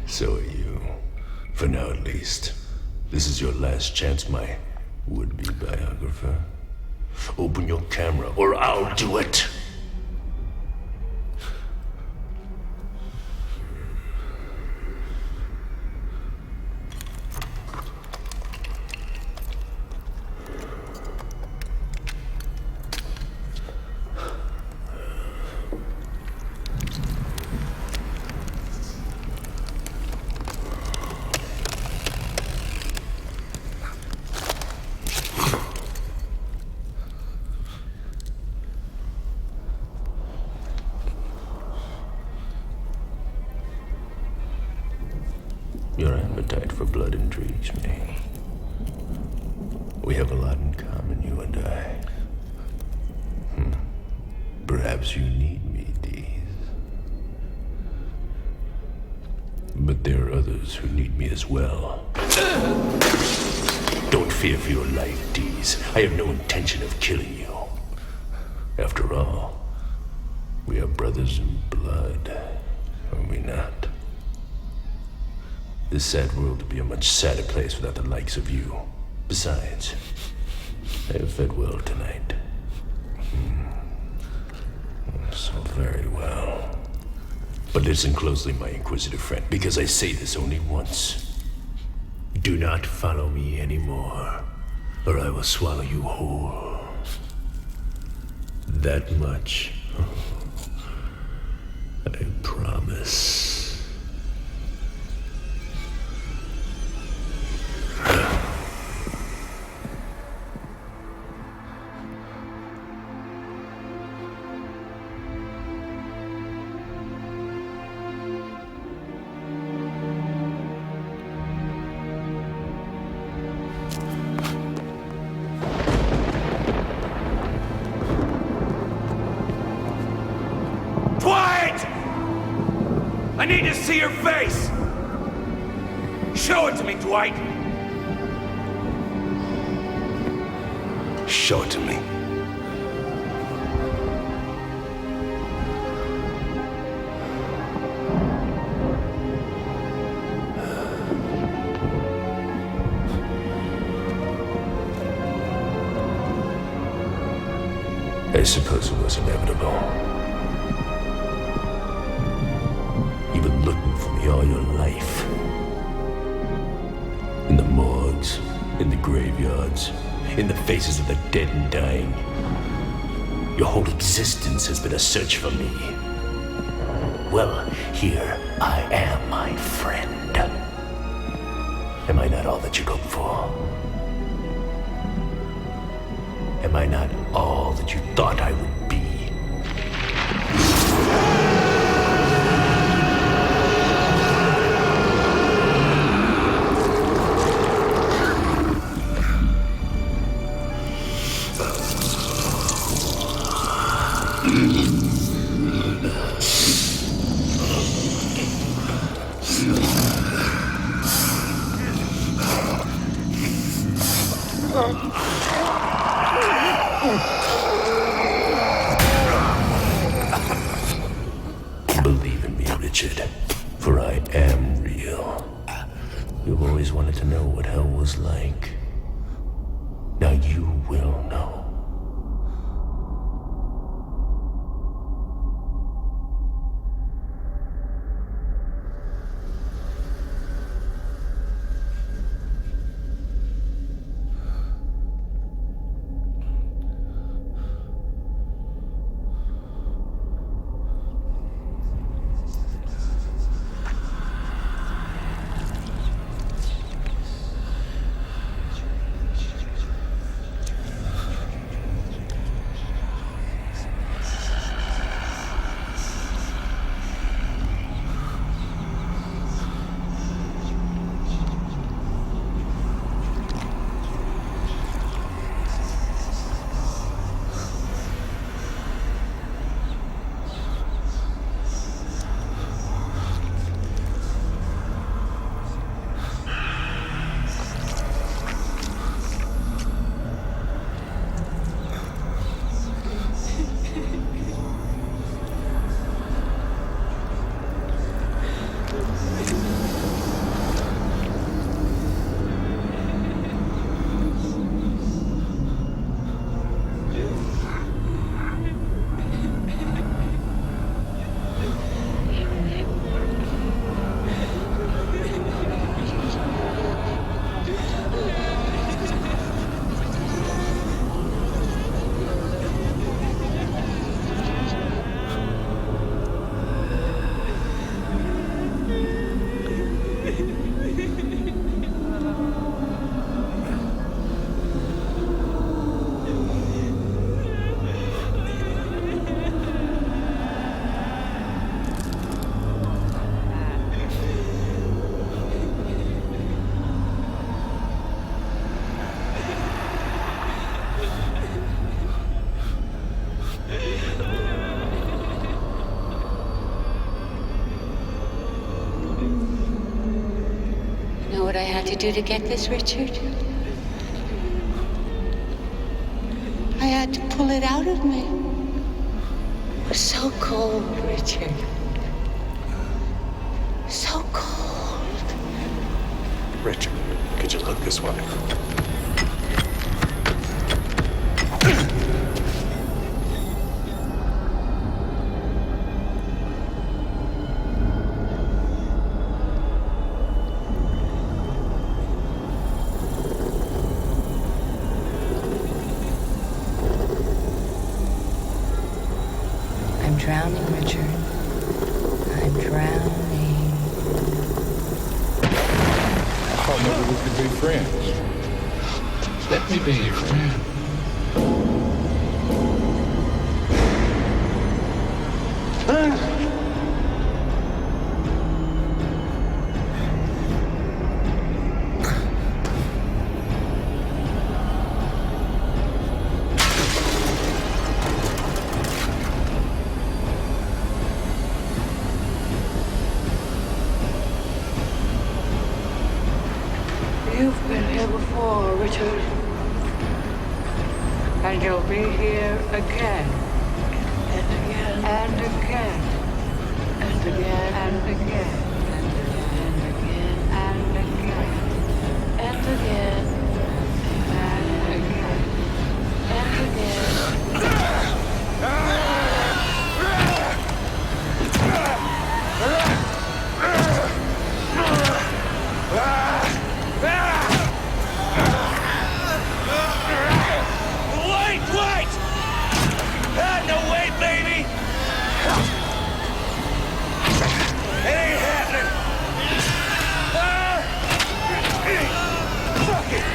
So are you. For now, at least. This is your last chance, my would-be biographer. Open your camera, or I'll do it! Your appetite for blood intrigues me. We have a lot in common, you and I. Perhaps you need me, Dees. But there are others who need me as well. Don't fear for your life, Dees. I have no intention of killing you. After all, we are brothers in blood, are we not? This sad world would be a much sadder place without the likes of you. Besides, I have fed well tonight. So very well. But listen closely, my inquisitive friend, because I say this only once. Do not follow me anymore, or I will swallow you whole. That much, I promise. I need to see your face! Show it to me, Dwight! Show it to me. I suppose it was inevitable. You've been looking for me all your life. In the morgues, in the graveyards, in the faces of the dead and dying. Your whole existence has been a search for me. Well, here I am, my friend. Am I not all that you look for? Am I not all that you thought I would be? Believe in me, Richard, for I am real. You've always wanted to know what hell was like. Now you will know. to do to get this, Richard? I had to pull it out of me. It was so cold, Richard. So cold. Richard, could you look this way? I'm drowning, Richard. I'm drowning. I thought maybe we could be friends. Let me be your friend. You've been here before, Richard. And you'll be here again. And again. And again. And again. And again. And again. And again. And again. And again. And Wait! No way, baby! It ain't happening! Fuck it!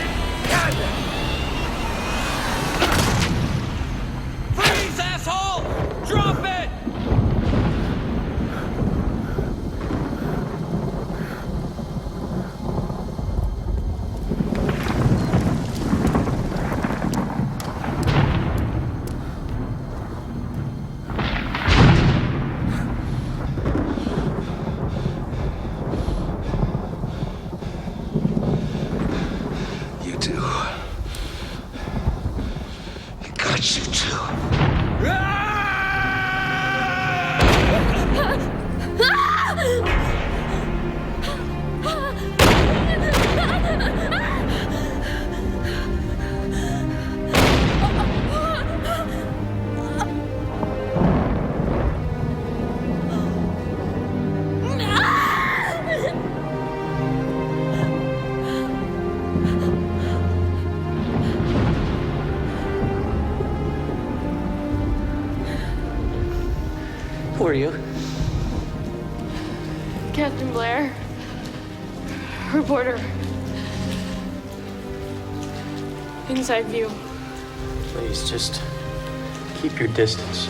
Freeze, asshole! Drop it! You too. You got you too. Who are you? Captain Blair. Reporter. Inside view. Please, just keep your distance.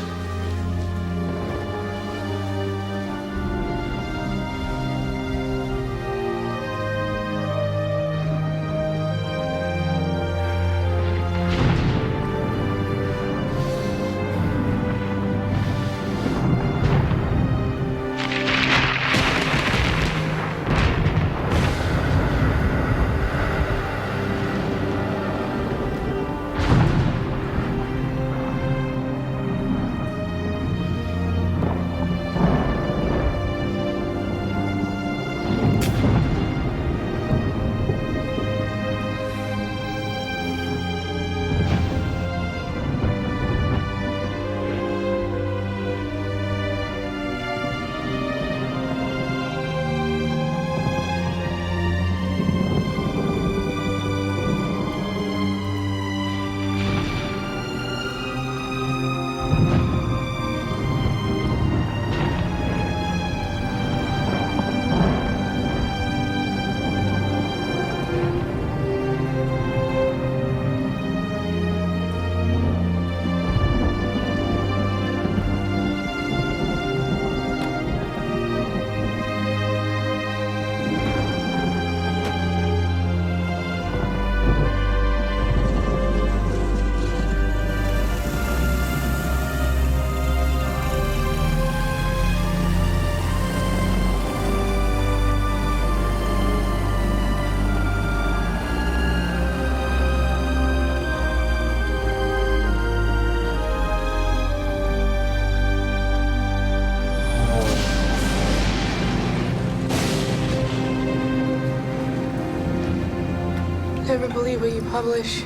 believe what you publish.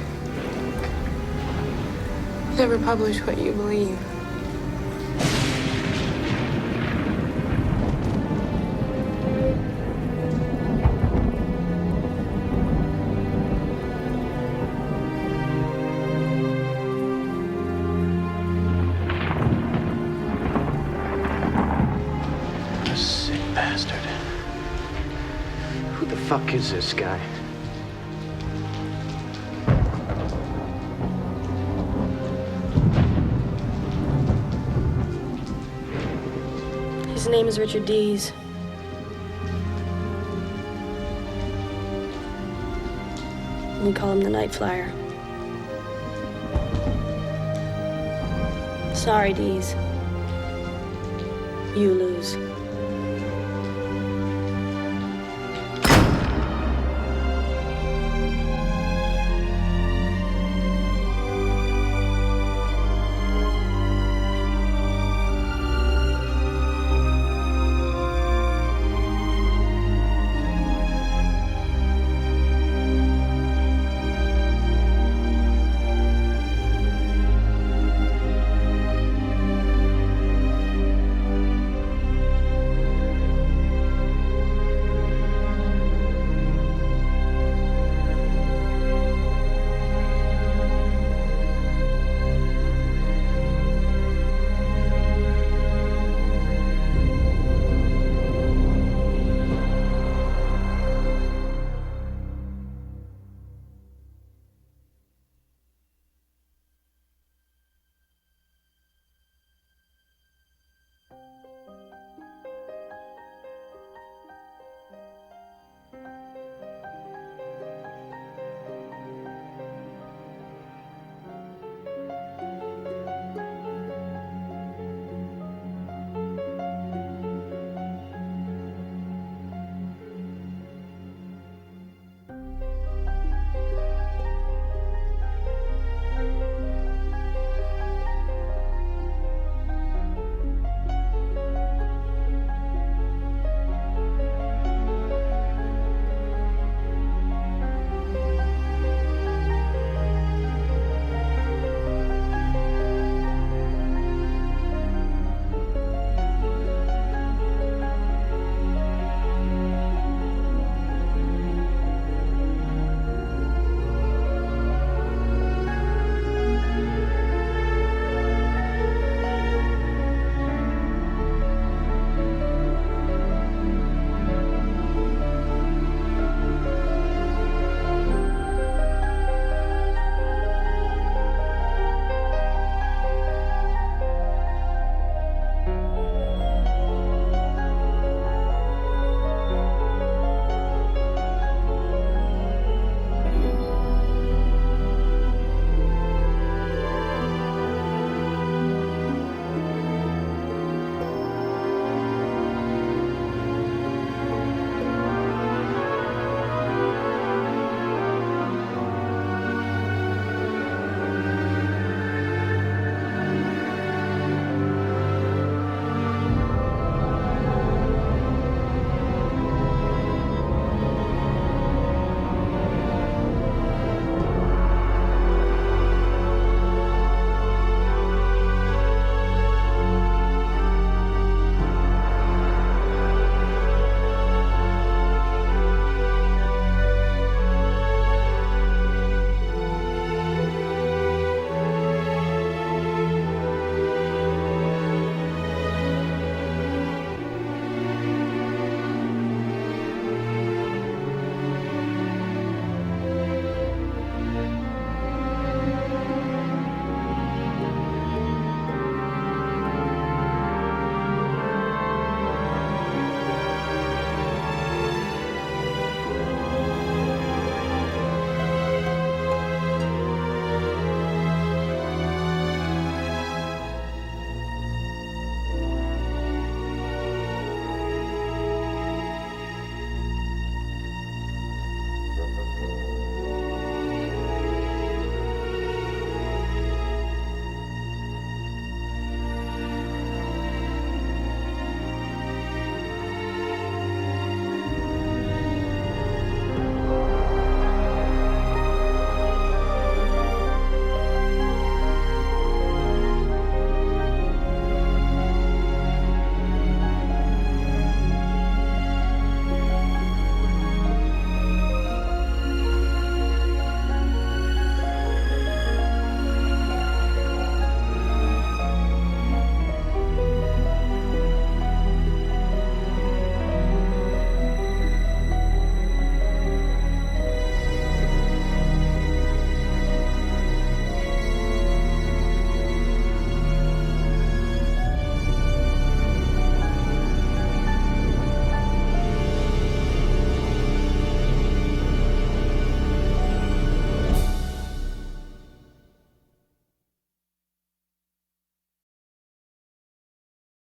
Never publish what you believe. Sick bastard. Who the fuck is this guy? His name is Richard Dees. We call him the Night Flier. Sorry, Dees. You lose.